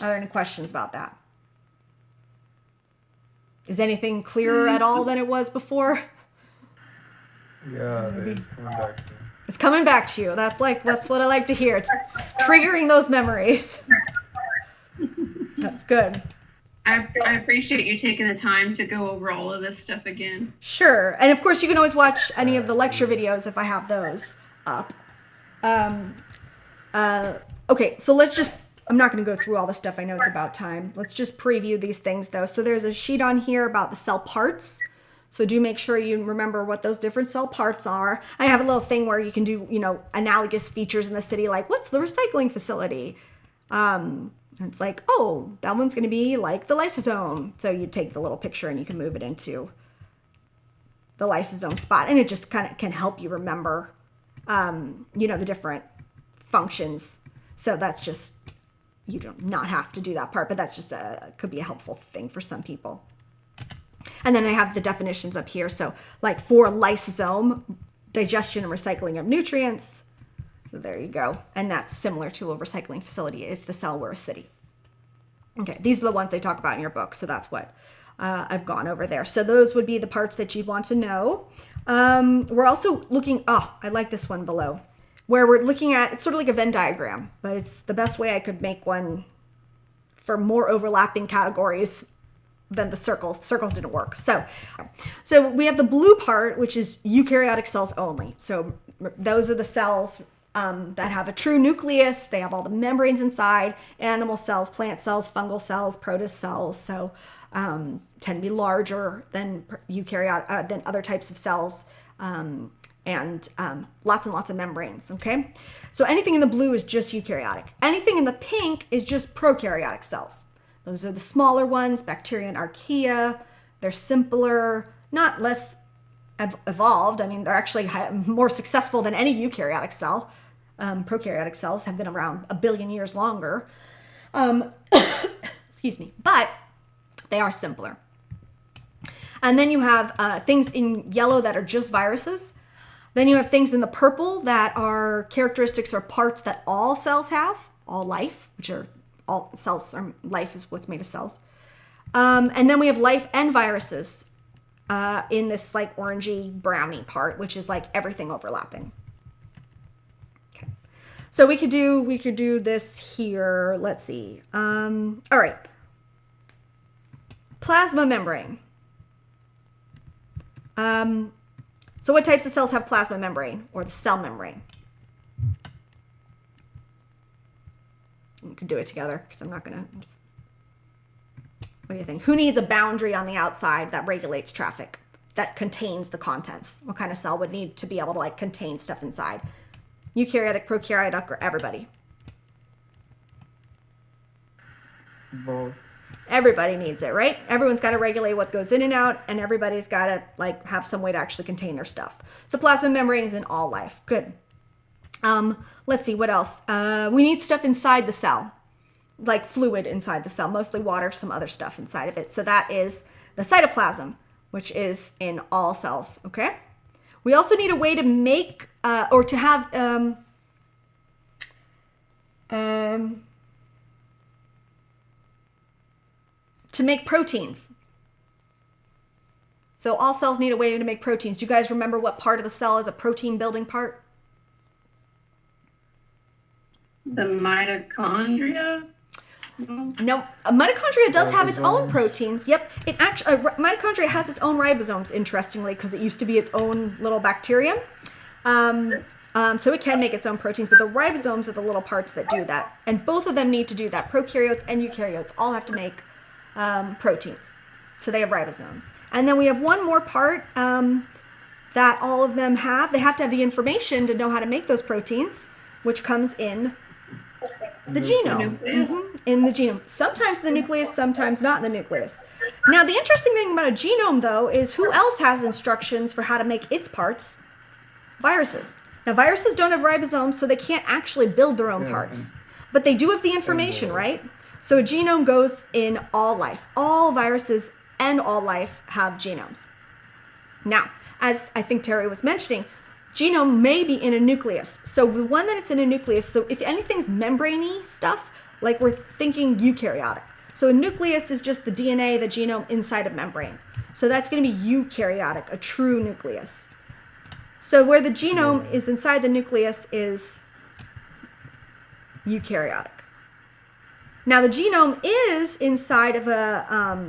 Are there any questions about that? Is anything clearer at all than it was before? Yeah, it's coming back to me. It's coming back to you. That's what I like to hear. It's triggering those memories. That's good. I appreciate you taking the time to go over all of this stuff again. Sure. And of course, you can always watch any of the lecture videos if I have those up. Okay, so let's just, I'm not going to go through all the stuff. I know it's about time. Let's just preview these things, though. So there's a sheet on here about the cell parts. So do make sure you remember what those different cell parts are. I have a little thing where you can do, analogous features in the city, like what's the recycling facility? And it's like, oh, that one's going to be like the lysosome. So you take the little picture and you can move it into the lysosome spot. And it just kind of can help you remember, the different functions. So that's just, you do not have to do that part, but that's just could be a helpful thing for some people. And then I have the definitions up here. So like for lysosome, digestion and recycling of nutrients. So there you go. And that's similar to a recycling facility if the cell were a city. Okay, these are the ones they talk about in your book. So that's what I've gone over there. So those would be the parts that you want to know. We're also looking, I like this one below, where we're looking at, it's sort of like a Venn diagram, but it's the best way I could make one for more overlapping categories than the circles. Circles didn't work. So we have the blue part, which is eukaryotic cells only. So those are the cells that have a true nucleus. They have all the membranes inside. Animal cells, plant cells, fungal cells, protist cells. So tend to be larger than eukaryotic than other types of cells. And lots and lots of membranes, okay? So anything in the blue is just eukaryotic. Anything in the pink is just prokaryotic cells. Those are the smaller ones, bacteria and archaea. They're simpler, not less evolved. I mean, they're actually more successful than any eukaryotic cell. Prokaryotic cells have been around 1 billion years longer. Excuse me, but they are simpler. And then you have things in yellow that are just viruses. Then you have things in the purple that are characteristics or parts that all cells have, all life, which are all cells, or life is what's made of cells. And then we have life and viruses in this like orangey browny part, which is like everything overlapping. Okay. So we could do this here. Let's see. All right. Plasma membrane. So what types of cells have plasma membrane or the cell membrane? We could do it together because I'm not going to. What do you think? Who needs a boundary on the outside that regulates traffic, that contains the contents? What kind of cell would need to be able to like contain stuff inside? Eukaryotic, prokaryotic, or everybody? Both. Everybody needs it, right? Everyone's got to regulate what goes in and out, and everybody's got to like have some way to actually contain their stuff. So plasma membrane is in all life. Good. Let's see what else. We need stuff inside the cell, like fluid inside the cell, mostly water, some other stuff inside of it. So that is the cytoplasm, which is in all cells. Okay. We also need a way to make or to have to make proteins. So all cells need a way to make proteins. Do you guys remember what part of the cell is a protein building part? The mitochondria? No, a mitochondria does have its own Ribosomes. proteins. Yep, it actually mitochondria has its own ribosomes. Interestingly, because it used to be its own little bacterium, so it can make its own proteins. But the ribosomes are the little parts that do that, and both of them need to do that. Prokaryotes and eukaryotes all have to make proteins, so they have ribosomes. And then we have one more part that all of them have. They have to have the information to know how to make those proteins, which comes in the genome. In the genome. Sometimes the nucleus, sometimes not in the nucleus. Now, the interesting thing about a genome, though, is who else has instructions for how to make its parts? Viruses. Now, viruses don't have ribosomes, so they can't actually build their own parts. But they do have the information, right? So a genome goes in all life. All viruses and all life have genomes. Now, as I think Terry was mentioning, genome may be in a nucleus. So the one that it's in a nucleus, so if anything's membrane-y stuff, like we're thinking eukaryotic. So a nucleus is just the DNA, the genome inside a membrane. So that's going to be eukaryotic, a true nucleus. So where the genome is inside the nucleus is eukaryotic. Now the genome is inside of a,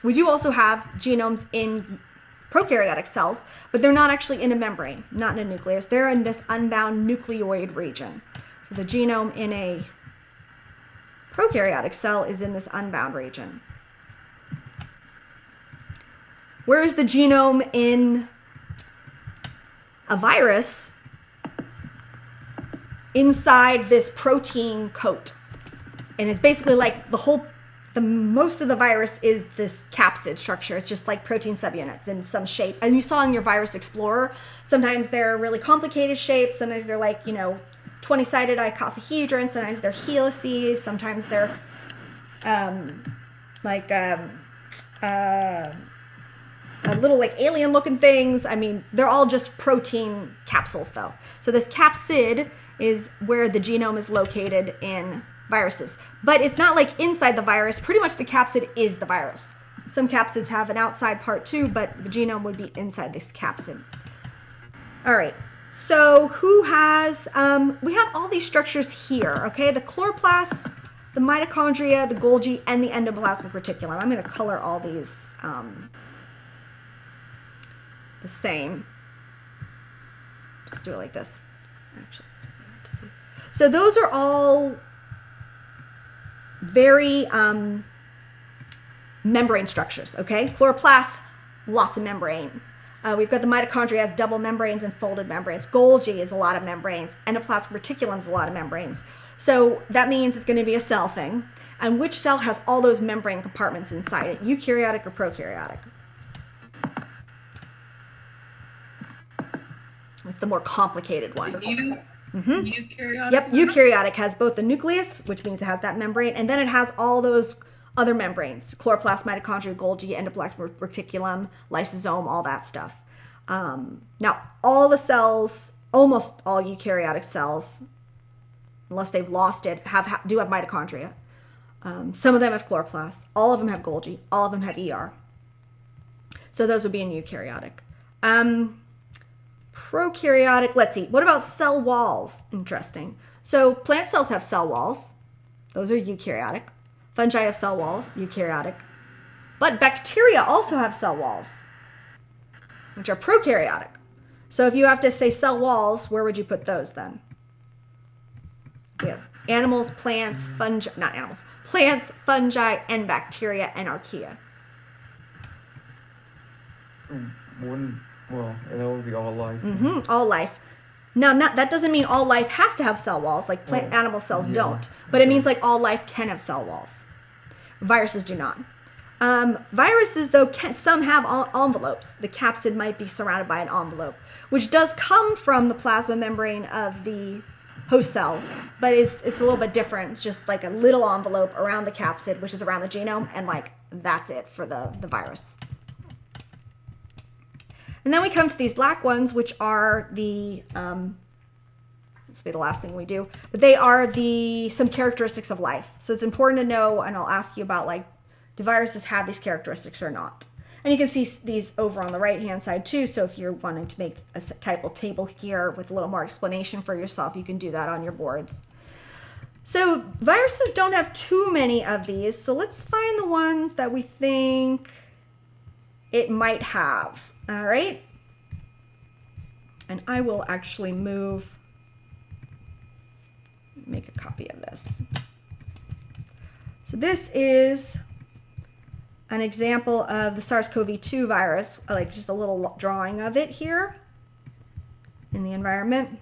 we do also have genomes in prokaryotic cells, but they're not actually in a membrane, not in a nucleus. They're in this unbound nucleoid region. So the genome in a prokaryotic cell is in this unbound region. Where is the genome in a virus? Inside this protein coat. And it's basically like most of the virus is this capsid structure. It's just like protein subunits in some shape. And you saw in your Virus Explorer, sometimes they're really complicated shapes. Sometimes they're like, 20-sided icosahedron. Sometimes they're helices. Sometimes they're little like alien looking things. I mean, they're all just protein capsules though. So this capsid is where the genome is located in viruses. But it's not like inside the virus. Pretty much the capsid is the virus. Some capsids have an outside part too, but the genome would be inside this capsid. All right. So who has, we have all these structures here, okay? The chloroplast the mitochondria, the Golgi, and the endoplasmic reticulum. I'm going to color all these the same. Just do it like this. Actually, it's really hard to see. So those are all very membrane structures, okay? Chloroplasts, lots of membranes. We've got the mitochondria has double membranes and folded membranes. Golgi is a lot of membranes. Endoplasmic reticulum is a lot of membranes. So that means it's going to be a cell thing. And which cell has all those membrane compartments inside it? Eukaryotic or prokaryotic? It's the more complicated one. Eukaryotic? Yep, eukaryotic has both the nucleus, which means it has that membrane, and then it has all those other membranes: chloroplast, mitochondria, Golgi, endoplasmic reticulum, lysosome, all that stuff. Now, all the cells, almost all eukaryotic cells, unless they've lost it, do have mitochondria. Some of them have chloroplasts. All of them have Golgi. All of them have ER. So those would be in eukaryotic. Prokaryotic, let's see. What about cell walls? Interesting. So plant cells have cell walls. Those are eukaryotic. Fungi have cell walls, eukaryotic. But bacteria also have cell walls, which are prokaryotic. So if you have to say cell walls, where would you put those then? We have animals, plants, fungi, not animals, plants, fungi, and bacteria and archaea. Well, that would be all life. All life. Now, that doesn't mean all life has to have cell walls, like animal cells don't. But it means like all life can have cell walls. Viruses do not. Viruses, though, some have envelopes. The capsid might be surrounded by an envelope, which does come from the plasma membrane of the host cell, but it's a little bit different. It's just like a little envelope around the capsid, which is around the genome, and like that's it for the virus. And then we come to these black ones, which are the, this will be the last thing we do, but they are some characteristics of life. So it's important to know, and I'll ask you about like, do viruses have these characteristics or not? And you can see these over on the right-hand side too. So if you're wanting to make a type of table here with a little more explanation for yourself, you can do that on your boards. So viruses don't have too many of these. So let's find the ones that we think it might have. All right. And I will actually make a copy of this. So this is an example of the SARS-CoV-2 virus, like just a little drawing of it here in the environment.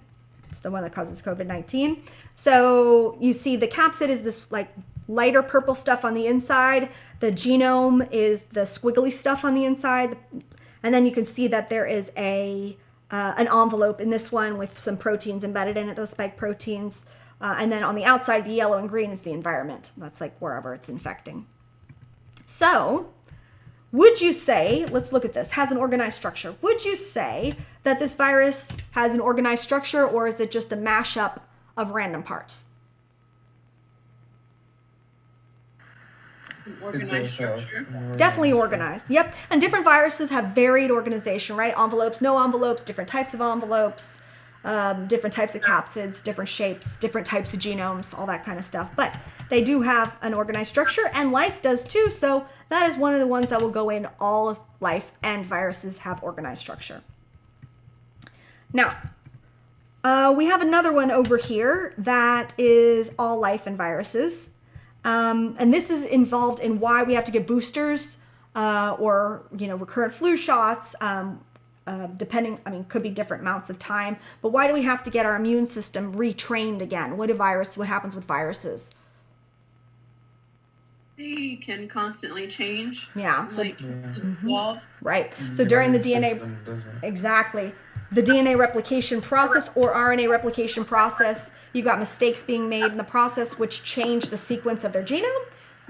It's the one that causes COVID-19. So you see the capsid is this like lighter purple stuff on the inside. The genome is the squiggly stuff on the inside. And then you can see that there is an envelope in this one with some proteins embedded in it, those spike proteins. And then on the outside, the yellow and green is the environment. That's like wherever it's infecting. So would you say, let's look at this, has an organized structure. Would you say that this virus has an organized structure, or is it just a mashup of random parts? Organized structure. Definitely organized. Yep. And different viruses have varied organization, right? Envelopes, no envelopes, different types of envelopes, different types of capsids, different shapes, different types of genomes, all that kind of stuff. But they do have an organized structure, and life does too. So that is one of the ones that will go in all of life, and viruses have organized structure. Now, we have another one over here that is all life and viruses. And this is involved in why we have to get boosters or, recurrent flu shots, depending, could be different amounts of time. But why do we have to get our immune system retrained again? What happens with viruses? They can constantly change. Yeah. So, evolve. Right. So during the DNA, exactly. The DNA replication process or RNA replication process, you got mistakes being made in the process which change the sequence of their genome.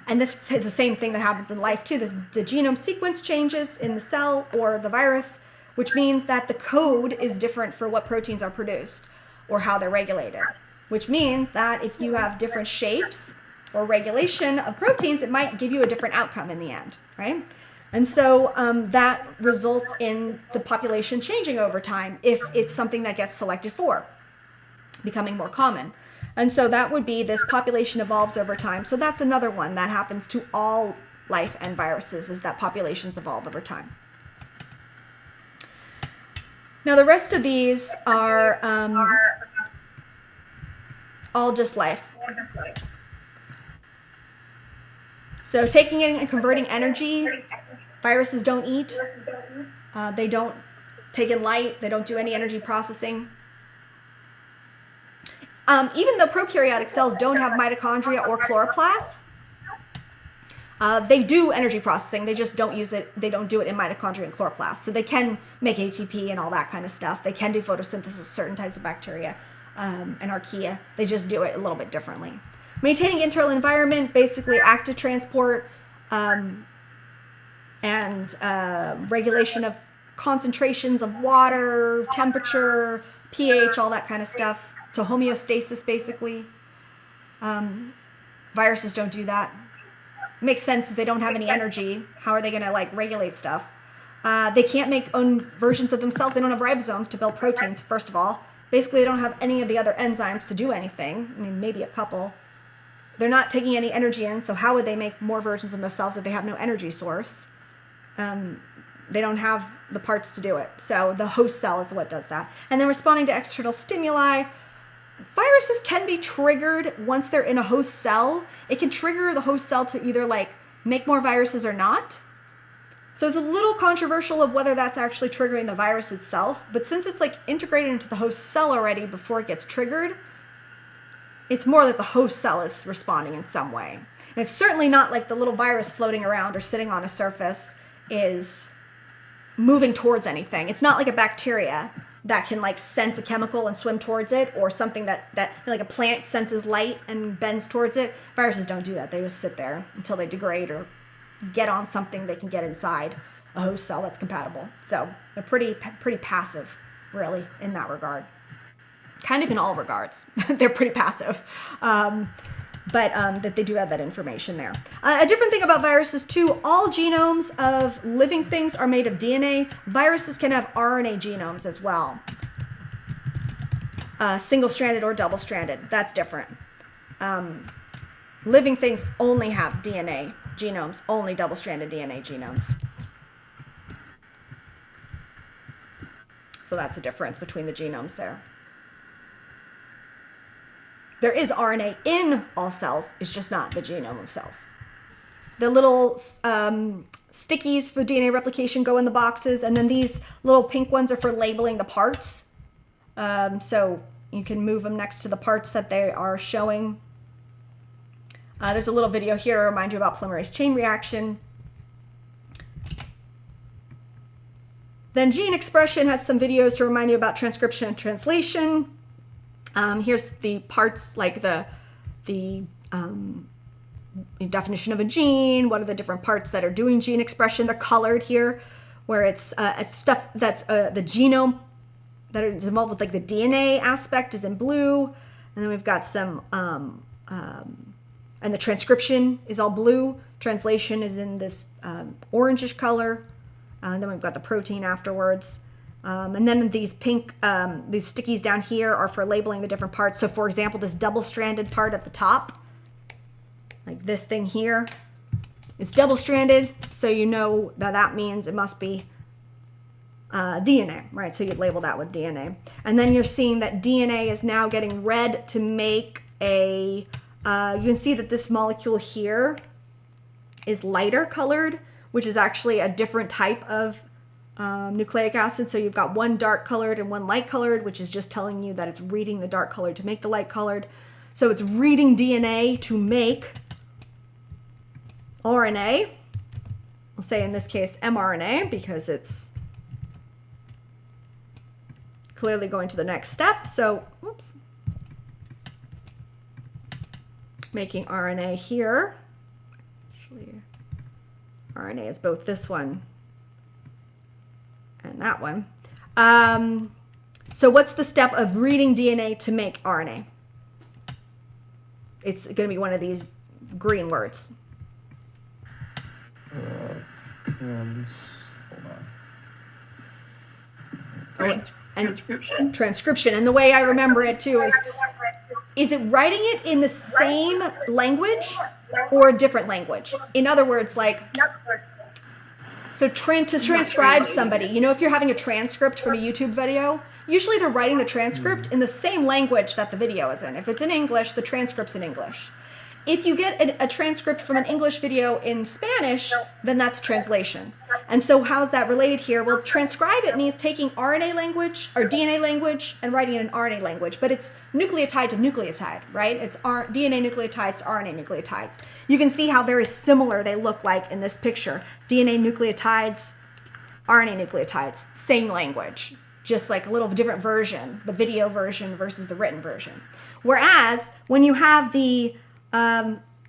And this is the same thing that happens in life too. The genome sequence changes in the cell or the virus, which means that the code is different for what proteins are produced or how they're regulated. Which means that if you have different shapes or regulation of proteins, it might give you a different outcome in the end, right? And so that results in the population changing over time if it's something that gets selected for, becoming more common. And so that would be this population evolves over time. So that's another one that happens to all life and viruses, is that populations evolve over time. Now the rest of these are all just life. So taking in and converting energy, viruses don't eat. They don't take in light. They don't do any energy processing. Even though prokaryotic cells don't have mitochondria or chloroplasts, they do energy processing. They just don't use it. They don't do it in mitochondria and chloroplasts. So they can make ATP and all that kind of stuff. They can do photosynthesis, certain types of bacteria and archaea. They just do it a little bit differently. Maintaining internal environment, basically active transport and regulation of concentrations of water, temperature, pH, all that kind of stuff. So homeostasis, basically. Viruses don't do that. Makes sense if they don't have any energy. How are they going to like regulate stuff? They can't make own versions of themselves. They don't have ribosomes to build proteins, first of all. Basically, they don't have any of the other enzymes to do anything. I mean, maybe a couple. They're not taking any energy in, so how would they make more versions of themselves if they have no energy source? They don't have the parts to do it. So the host cell is what does that. And then responding to external stimuli. Viruses can be triggered once they're in a host cell. It can trigger the host cell to either like make more viruses or not. So it's a little controversial of whether that's actually triggering the virus itself. But since it's like integrated into the host cell already before it gets triggered, it's more that the host cell is responding in some way. And it's certainly not like the little virus floating around or sitting on a surface is moving towards anything. It's not like a bacteria that can like sense a chemical and swim towards it, or something that like a plant senses light and bends towards it. Viruses don't do that. They just sit there until they degrade or get on something they can get inside a host cell that's compatible. So they're pretty passive, really, in that regard. Kind of in all regards. They're pretty passive. But that they do have that information there. A different thing about viruses too, all genomes of living things are made of DNA. Viruses can have RNA genomes as well. Single-stranded or double-stranded, that's different. Living things only have DNA genomes, only double-stranded DNA genomes. So that's a difference between the genomes there. There is RNA in all cells, it's just not the genome of cells. The little stickies for DNA replication go in the boxes, and then these little pink ones are for labeling the parts. So you can move them next to the parts that they are showing. There's a little video here to remind you about polymerase chain reaction. Then gene expression has some videos to remind you about transcription and translation. Here's the parts, like the definition of a gene. What are the different parts that are doing gene expression? They're colored here, where it's stuff that's the genome that is involved with like the DNA aspect is in blue, and then we've got some and the transcription is all blue. Translation is in this orangish color, and then we've got the protein afterwards. And then these pink, these stickies down here are for labeling the different parts. So for example, this double-stranded part at the top, like this thing here, it's double-stranded. So you know that that means it must be DNA, right? So you'd label that with DNA. And then you're seeing that DNA is now getting red to make a, you can see that this molecule here is lighter colored, which is actually a different type of nucleic acid. So you've got one dark colored and one light colored, which is just telling you that it's reading the dark colored to make the light colored. So it's reading DNA to make RNA. We'll say in this case mRNA, because it's clearly going to the next step. So, whoops. Making RNA here. Actually, RNA is both this one and that one. So what's the step of reading DNA to make RNA? It's going to be one of these green words. Transcription. Transcription. And the way I remember it too is is it writing it in the same language or a different language? In other words, like, so to transcribe somebody, you know, if you're having a transcript from a YouTube video, usually they're writing the transcript in the same language that the video is in. If it's in English, the transcript's in English. If you get a transcript from an English video in Spanish, then that's translation. And so how's that related here? Well, transcribe it means taking RNA language or DNA language and writing it in RNA language, but it's nucleotide to nucleotide, right? It's DNA nucleotides to RNA nucleotides. You can see how very similar they look like in this picture. DNA nucleotides, RNA nucleotides, same language, just like a little different version, the video version versus the written version. Whereas when you have the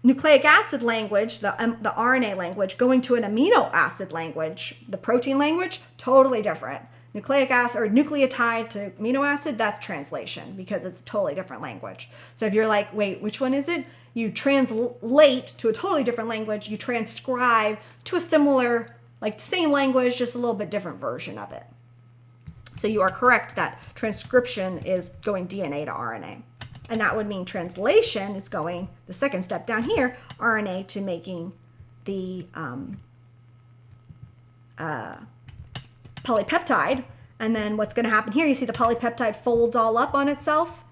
nucleic acid language, the RNA language, going to an amino acid language, the protein language, totally different. Nucleic acid or nucleotide to amino acid, that's translation because it's a totally different language. So if you're like, wait, which one is it? You translate to a totally different language. You transcribe to a similar, like same language, just a little bit different version of it. So you are correct that transcription is going DNA to RNA. And that would mean translation is going, the second step down here, RNA to making the polypeptide. And then what's going to happen here, you see the polypeptide folds all up on itself.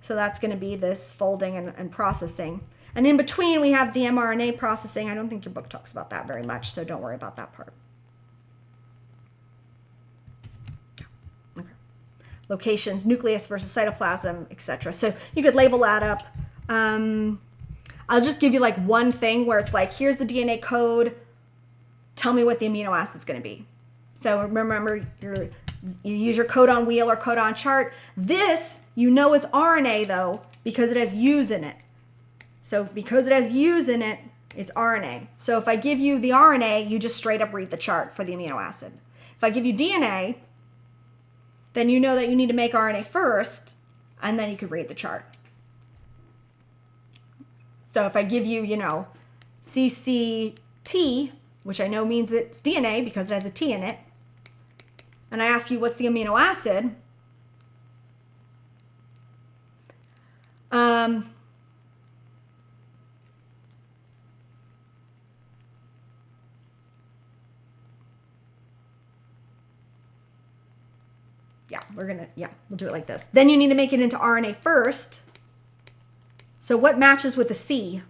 So that's going to be this folding and processing. And in between, we have the mRNA processing. I don't think your book talks about that very much, so don't worry about that part. Locations, nucleus versus cytoplasm, etc. So you could label that up. I'll just give you like one thing where it's like, here's the DNA code. Tell me what the amino acid is going to be. So remember, you use your codon wheel or codon chart. This, you know, is RNA though, because it has U's in it. So because it has U's in it, it's RNA. So if I give you the RNA, you just straight up read the chart for the amino acid. If I give you DNA, then you know that you need to make RNA first, and then you could read the chart. So if I give you, you know, CCT, which I know means it's DNA because it has a T in it, and I ask you what's the amino acid, we'll do it like this. Then you need to make it into RNA first. So what matches with the C?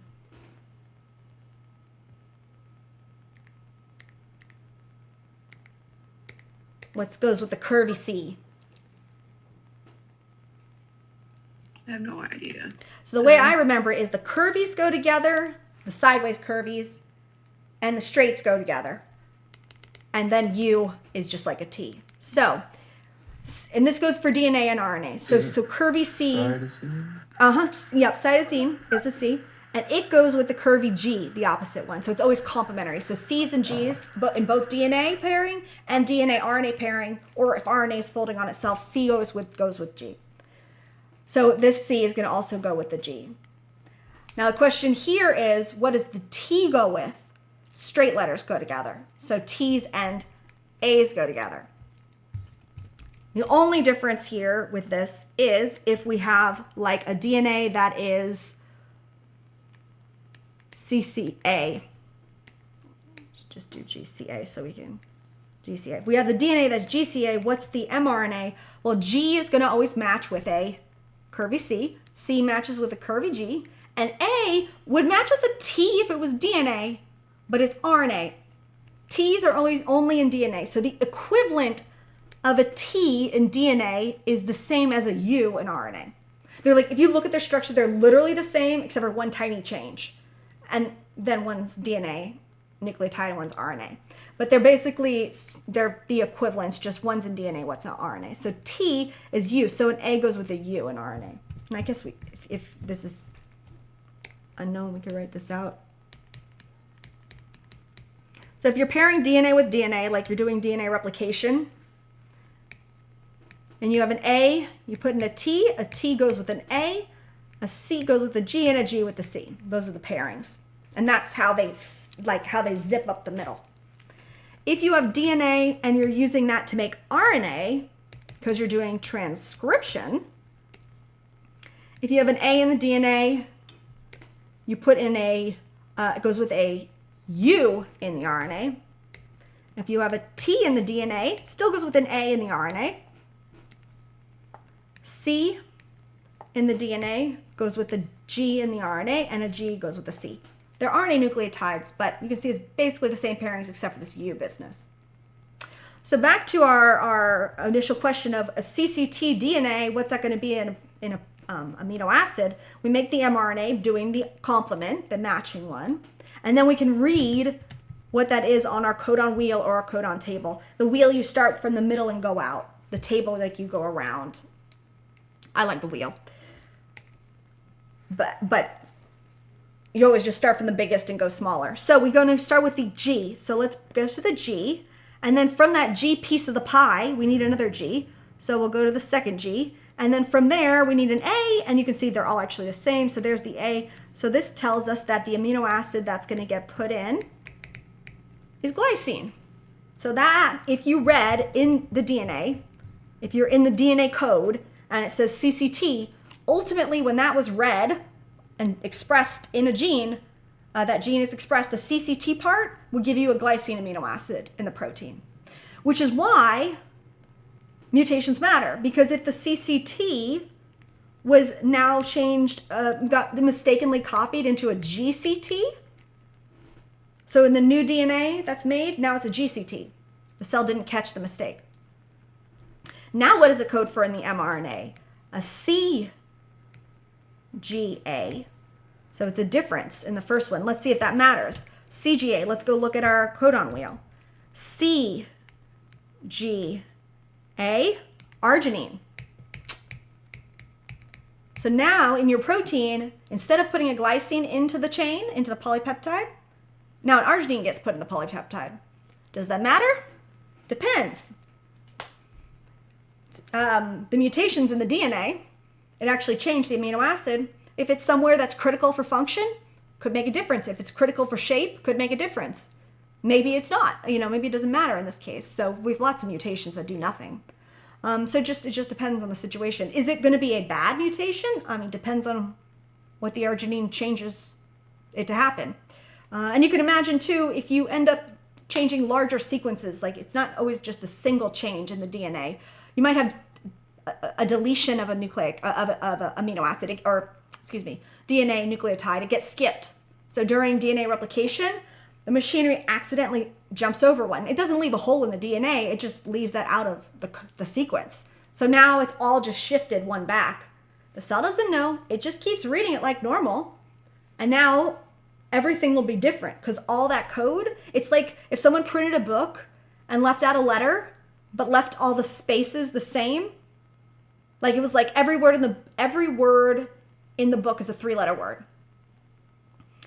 What goes with the curvy C? I have no idea. So the way I remember it is the curvies go together, the sideways curvies, and the straights go together. And then U is just like a T. So, and this goes for DNA and RNA. So curvy C. Cytosine? Yep, cytosine is a C. And it goes with the curvy G, the opposite one. So it's always complementary. So C's and G's in both DNA pairing and DNA RNA pairing, or if RNA is folding on itself, C goes with G. So this C is going to also go with the G. Now the question here is, what does the T go with? Straight letters go together. So T's and A's go together. The only difference here with this is if we have like a DNA that is CCA. Let's just do GCA so we can GCA. If we have the DNA that's GCA, what's the mRNA? Well, G is going to always match with a curvy C. C matches with a curvy G. And A would match with a T if it was DNA, but it's RNA. T's are always only in DNA. So the equivalent of a T in DNA is the same as a U in RNA. They're like, if you look at their structure, they're literally the same except for one tiny change. And then one's DNA nucleotide and one's RNA. But they're the equivalents, just one's in DNA, what's not RNA. So T is U, so an A goes with a U in RNA. And I guess if this is unknown, we could write this out. So if you're pairing DNA with DNA, like you're doing DNA replication, and you have an A, you put in a T goes with an A C goes with a G, and a G with the C. Those are the pairings. And that's how they zip up the middle. If you have DNA and you're using that to make RNA, because you're doing transcription, If you have an A in the DNA, you put in it goes with a U in the RNA. If you have a T in the DNA, still goes with an A in the RNA. C in the DNA goes with the G in the RNA, and a G goes with the C. They're RNA nucleotides, but you can see it's basically the same pairings except for this U business. So back to our initial question of a CCT DNA, what's that going to be in a amino acid? We make the mRNA doing the complement, the matching one, and then we can read what that is on our codon wheel or our codon table. The wheel, you start from the middle and go out. The table, like, you go around. I like the wheel. But you always just start from the biggest and go smaller. So we're going to start with the G. So let's go to the G. And then from that G piece of the pie, we need another G. So we'll go to the second G. And then from there, we need an A. And you can see they're all actually the same. So there's the A. So this tells us that the amino acid that's going to get put in is glycine. So that, if you read in the DNA, if you're in the DNA code and it says CCT, ultimately when that was read and expressed in a gene, that gene is expressed, the CCT part will give you a glycine amino acid in the protein, which is why mutations matter. Because if the CCT was now changed, got mistakenly copied into a GCT, so in the new DNA that's made, now it's a GCT. The cell didn't catch the mistake. Now what does it code for in the mRNA? A CGA. So it's a difference in the first one. Let's see if that matters. CGA, let's go look at our codon wheel. CGA, arginine. So now in your protein, instead of putting a glycine into the chain, into the polypeptide, now an arginine gets put in the polypeptide. Does that matter? Depends. The mutations in the DNA, it actually changed the amino acid. If it's somewhere that's critical for function, could make a difference. If it's critical for shape, could make a difference. Maybe it's not. Maybe it doesn't matter in this case. So we have lots of mutations that do nothing. So it just depends on the situation. Is it going to be a bad mutation? Depends on what the arginine changes it to happen. And you can imagine too, if you end up changing larger sequences, like it's not always just a single change in the DNA. You might have a deletion of a nucleic of an amino acid, or DNA nucleotide. It gets skipped. So during DNA replication, the machinery accidentally jumps over one. It doesn't leave a hole in the DNA. It just leaves that out of the sequence. So now it's all just shifted one back. The cell doesn't know. It just keeps reading it like normal. And now everything will be different because all that code, it's like if someone printed a book and left out a letter, but left all the spaces the same. Like it was like every word in the book is a 3-letter word.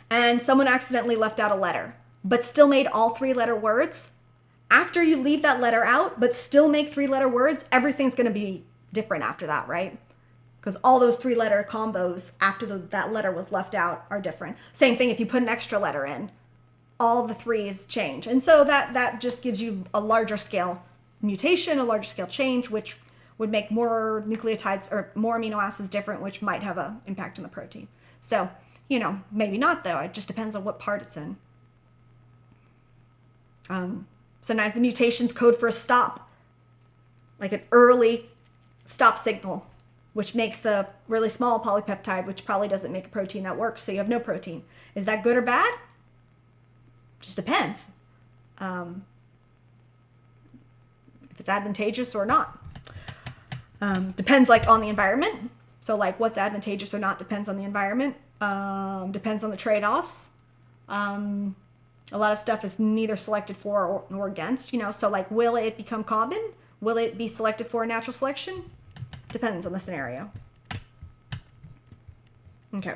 And someone accidentally left out a letter, but still made all 3-letter words. After you leave that letter out, but still make 3-letter words, everything's going to be different after that, right? Because all those 3-letter combos after that letter was left out are different. Same thing if you put an extra letter in, all the 3s change. And so that just gives you a larger scale mutation, a larger scale change, which would make more nucleotides or more amino acids different, which might have an impact on the protein. So, maybe not though. It just depends on what part it's in. Sometimes the mutations code for a stop, like an early stop signal, which makes the really small polypeptide, which probably doesn't make a protein that works, so you have no protein. Is that good or bad? Just depends. If it's advantageous or not. Depends on the environment. So what's advantageous or not depends on the environment. Depends on the trade-offs. A lot of stuff is neither selected for nor against, So will it become common? Will it be selected for natural selection? Depends on the scenario. Okay.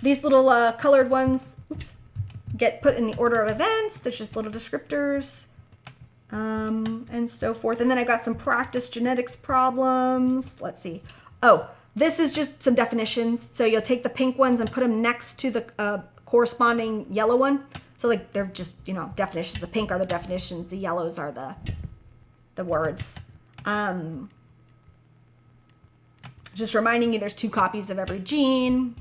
These little colored ones, get put in the order of events. There's just little descriptors. And so forth. And then I got some practice genetics problems. Let's see. Oh, this is just some definitions. So you'll take the pink ones and put them next to the corresponding yellow one. So they're just, definitions. The pink are the definitions. The yellows are the words. Just reminding you there's 2 copies of every gene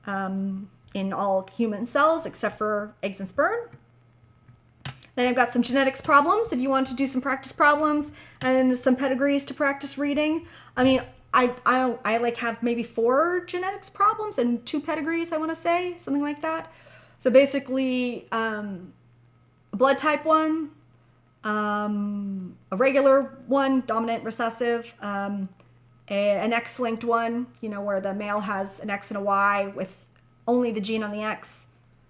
in all human cells except for eggs and sperm. Then I've got some genetics problems if you want to do some practice problems, and some pedigrees to practice reading. I mean, I like have maybe 4 genetics problems and 2 pedigrees, I want to say, something like that. So basically, a blood type 1, a regular one, dominant recessive, an X-linked one, you know, where the male has an X and a Y with only the gene on the X.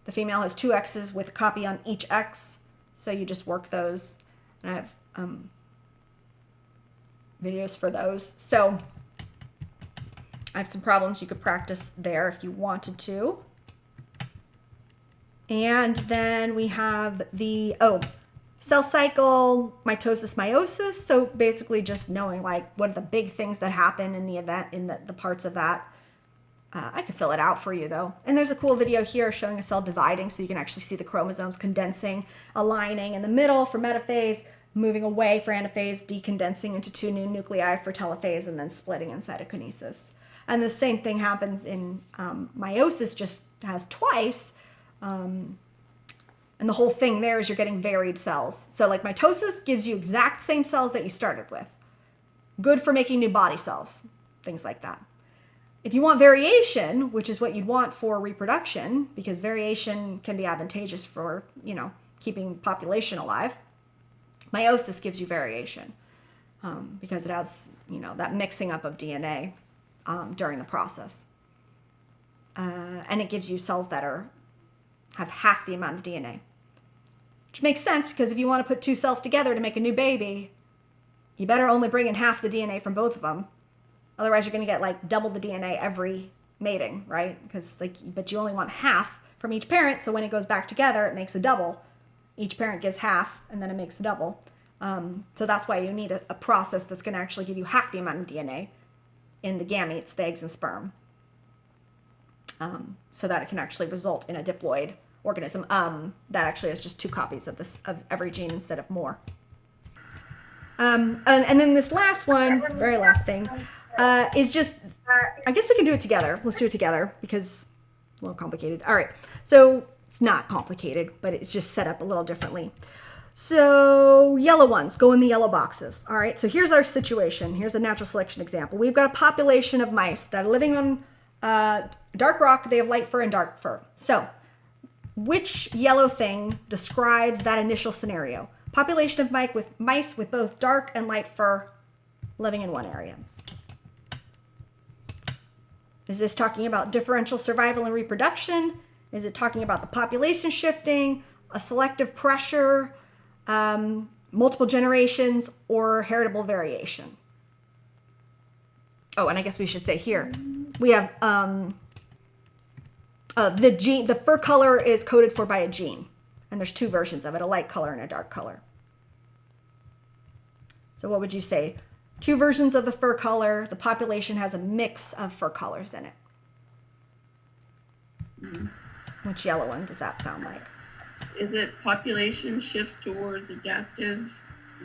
The female has 2 X's with a copy on each X. So you just work those. And I have videos for those. So I have some problems you could practice there if you wanted to. And then we have the, cell cycle, mitosis, meiosis. So basically just knowing like what are the big things that happen in the event, in the parts of that. I could fill it out for you though. And there's a cool video here showing a cell dividing so you can actually see the chromosomes condensing, aligning in the middle for metaphase, moving away for anaphase, decondensing into 2 new nuclei for telophase, and then splitting in cytokinesis. And the same thing happens in meiosis, just has twice. And the whole thing there is you're getting varied cells. So like mitosis gives you exact same cells that you started with. Good for making new body cells, things like that. If you want variation, which is what you'd want for reproduction, because variation can be advantageous for, you know, keeping population alive, meiosis gives you variation because it has, you know, that mixing up of DNA during the process. And it gives you cells that have half the amount of DNA, which makes sense because if you want to put 2 cells together to make a new baby, you better only bring in half the DNA from both of them. Otherwise, you're going to get like double the DNA every mating, right? Because but you only want half from each parent. So when it goes back together, it makes a double. Each parent gives half and then it makes a double. So that's why you need a process that's going to actually give you half the amount of DNA in the gametes, the eggs and sperm. So that it can actually result in a diploid organism that actually has just 2 copies of every gene instead of more. And then this last one, very last thing, is just, I guess we can do it together. Let's do it together because it's a little complicated. All right. So it's not complicated, but it's just set up a little differently. So yellow ones go in the yellow boxes. All right. So here's our situation. Here's a natural selection example. We've got a population of mice that are living on dark rock. They have light fur and dark fur. So which yellow thing describes that initial scenario? Population of mice with both dark and light fur living in one area. Is this talking about differential survival and reproduction? Is it talking about the population shifting, a selective pressure, multiple generations, or heritable variation? Oh, and I guess we should say here, we have the fur color is coded for by a gene. And there's 2 versions of it, a light color and a dark color. So what would you say? 2 versions of the fur color. The population has a mix of fur colors in it. Which yellow one does that sound like? Is it population shifts towards adaptive?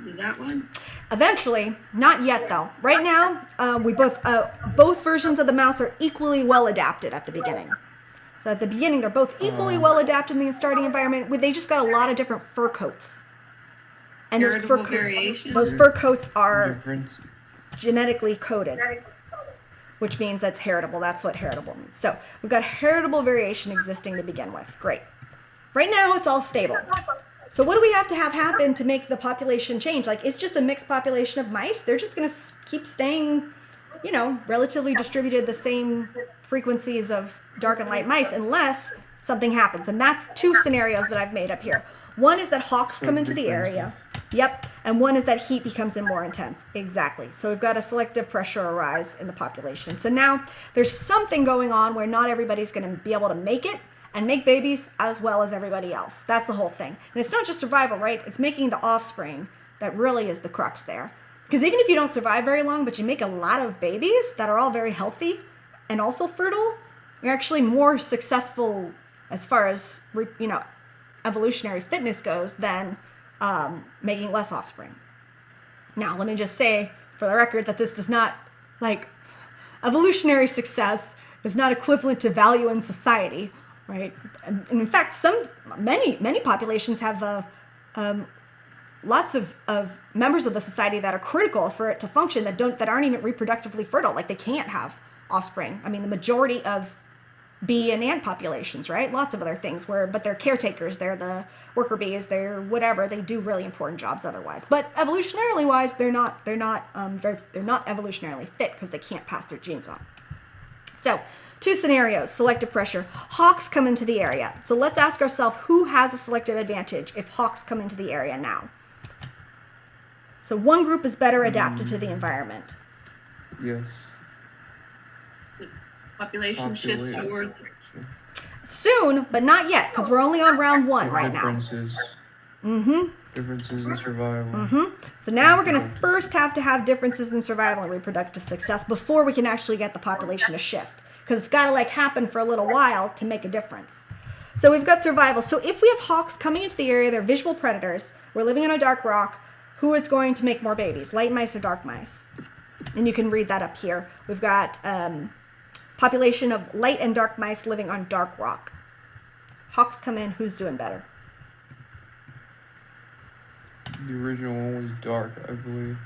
Is it that one? Eventually, not yet though. Right now, we both versions of the mouse are equally well adapted at the beginning. So at the beginning, they're both equally well adapted in the starting environment. They just got a lot of different fur coats. And those fur coats are genetically coded, which means that's heritable. That's what heritable means. So we've got heritable variation existing to begin with. Great. Right now, it's all stable. So what do we have to have happen to make the population change? Like, it's just a mixed population of mice. They're just going to keep staying, you know, relatively distributed, the same frequencies of dark and light mice, unless something happens. And that's 2 scenarios that I've made up here. One is that hawks come into the area. Yep. And one is that heat becomes more intense. Exactly. So we've got a selective pressure arise in the population. So now there's something going on where not everybody's going to be able to make it and make babies as well as everybody else. That's the whole thing. And it's not just survival, right? It's making the offspring that really is the crux there. Because even if you don't survive very long, but you make a lot of babies that are all very healthy and also fertile, you're actually more successful as far as, you know, evolutionary fitness goes than making less offspring. Now, let me just say for the record that this does not, like, evolutionary success is not equivalent to value in society, right? And in fact, many populations have lots of members of the society that are critical for it to function that aren't even reproductively fertile, like they can't have offspring. I mean, the majority of bee and ant populations, right? Lots of other things but they're caretakers, they're the worker bees, they're whatever, they do really important jobs otherwise. But evolutionarily wise, they're not evolutionarily fit because they can't pass their genes on. So, 2 scenarios, selective pressure. Hawks come into the area. So let's ask ourselves who has a selective advantage if hawks come into the area now. So one group is better adapted to the environment. Yes. Population shifts towards. Soon, but not yet, because we're only on round 1 right now. Differences in survival. So now we're going to first have to have differences in survival and reproductive success before we can actually get the population to shift. Because it's got to happen for a little while to make a difference. So we've got survival. So if we have hawks coming into the area, they're visual predators. We're living on a dark rock. Who is going to make more babies, light mice or dark mice? And you can read that up here. We've got population of light and dark mice living on dark rock. Hawks come in, who's doing better? The original one was dark, I believe.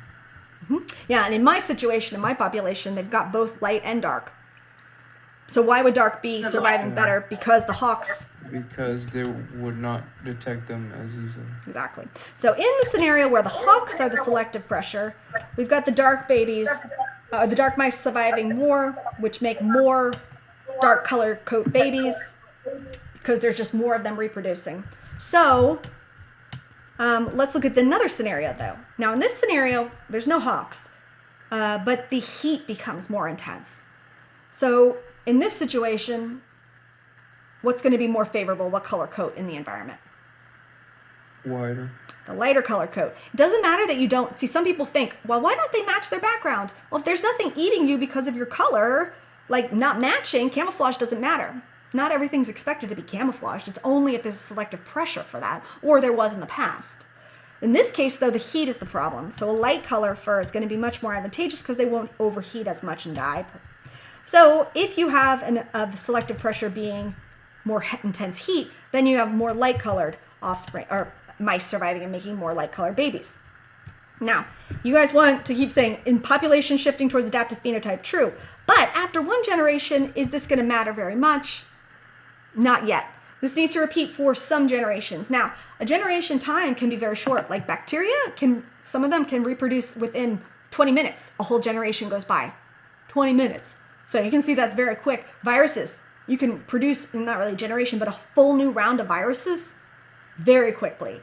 Yeah, and in my situation, in my population, they've got both light and dark. So why would dark be surviving better? Because the hawks... Because they would not detect them as easily. Exactly. So in the scenario where the hawks are the selective pressure, we've got the dark babies, the dark mice surviving more, which make more dark color coat babies because there's just more of them reproducing. So let's look at another scenario though. Now in this scenario, there's no hawks, but the heat becomes more intense. So in this situation, what's going to be more favorable? What color coat in the environment? Wider. The lighter color coat. It doesn't matter that you don't see. Some people think, well, why don't they match their background? Well, if there's nothing eating you because of your color, like not matching, camouflage doesn't matter. Not everything's expected to be camouflaged. It's only if there's selective pressure for that, or there was in the past. In this case, though, the heat is the problem. So a light color fur is going to be much more advantageous because they won't overheat as much and die. So if you have the selective pressure being more intense heat, then you have more light colored offspring or mice surviving and making more light colored babies. Now, you guys want to keep saying in population shifting towards adaptive phenotype, true. But after 1 generation, is this going to matter very much? Not yet. This needs to repeat for some generations. Now, a generation time can be very short. Like bacteria, some of them can reproduce within 20 minutes. A whole generation goes by. 20 minutes. So you can see that's very quick. Viruses, you can produce, not really a generation, but a full new round of viruses very quickly.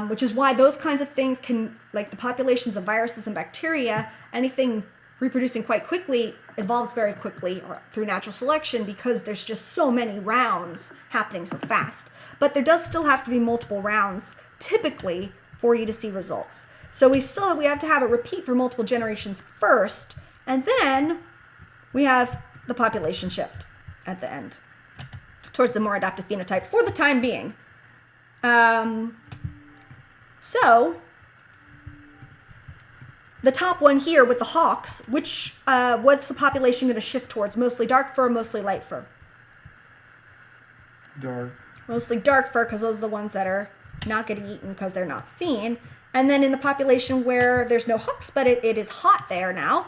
Which is why those kinds of things can, like the populations of viruses and bacteria, anything reproducing quite quickly evolves very quickly or through natural selection because there's just so many rounds happening so fast. But there does still have to be multiple rounds typically for you to see results. So we have to have it repeat for multiple generations first, and then we have the population shift at the end towards the more adaptive phenotype for the time being. So the top one here with the hawks, what's the population going to shift towards? Mostly dark fur, mostly light fur? Dark. Mostly dark fur because those are the ones that are not getting eaten because they're not seen. And then in the population where there's no hawks, but it is hot there now,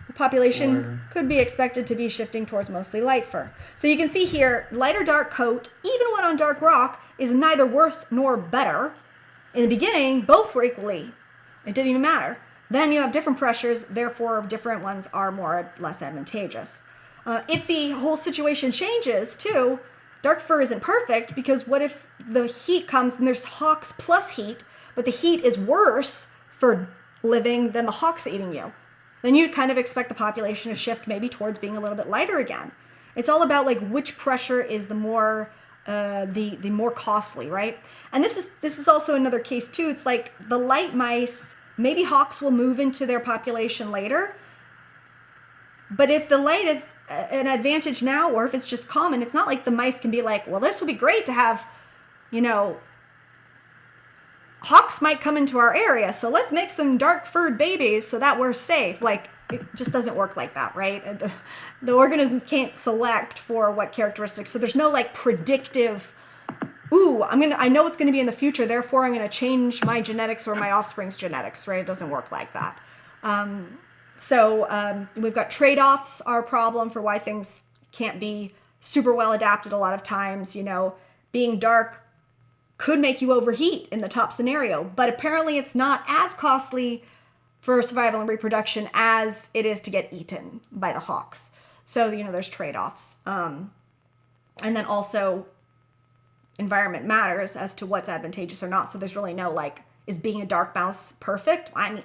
the population could be expected to be shifting towards mostly light fur. So you can see here, light or dark coat, even when on dark rock, is neither worse nor better. In the beginning, both were equally. It didn't even matter. Then you have different pressures, therefore different ones are more or less advantageous. If the whole situation changes too, dark fur isn't perfect because what if the heat comes and there's hawks plus heat, but the heat is worse for living than the hawks eating you? Then you'd kind of expect the population to shift maybe towards being a little bit lighter again. It's all about like which pressure is the more more costly, right? And this is also another case too. It's like the light mice, maybe hawks will move into their population later. But if the light is an advantage now, or if it's just common, it's not like the mice can be like, well, this would be great to have, hawks might come into our area, so let's make some dark-furred babies so that we're safe. Like, it just doesn't work like that, right? The organisms can't select for what characteristics. So there's no like predictive, ooh, I know what's going to be in the future, therefore I'm going to change my genetics or my offspring's genetics, right? It doesn't work like that. We've got trade-offs are a problem for why things can't be super well adapted a lot of times. You know, being dark could make you overheat in the top scenario, but apparently it's not as costly for survival and reproduction as it is to get eaten by the hawks. So, you know, there's trade-offs. And then also environment matters as to what's advantageous or not. So there's really no like, is being a dark mouse perfect? I mean,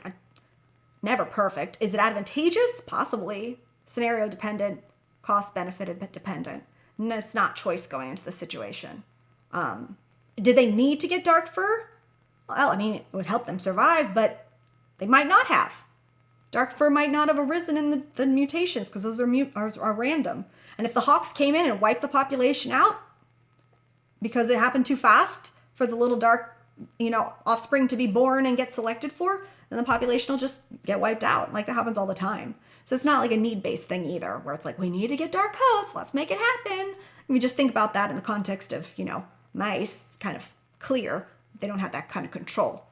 never perfect. Is it advantageous? Possibly. Scenario dependent, cost benefit dependent. And it's not choice going into the situation. Did they need to get dark fur? Well, I mean, it would help them survive, but they might not have. Dark fur might not have arisen in the mutations because those are random. And if the hawks came in and wiped the population out because it happened too fast for the little dark, you know, offspring to be born and get selected for, then the population will just get wiped out. Like that happens all the time. So it's not like a need-based thing either, where it's like, we need to get dark coats, let's make it happen. We just think about that in the context of, you know, mice. It's kind of clear they don't have that kind of control.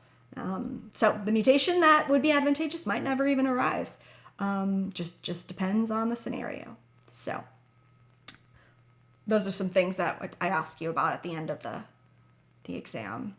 So the mutation that would be advantageous might never even arise. Just depends on the scenario. So those are some things that I ask you about at the end of the exam.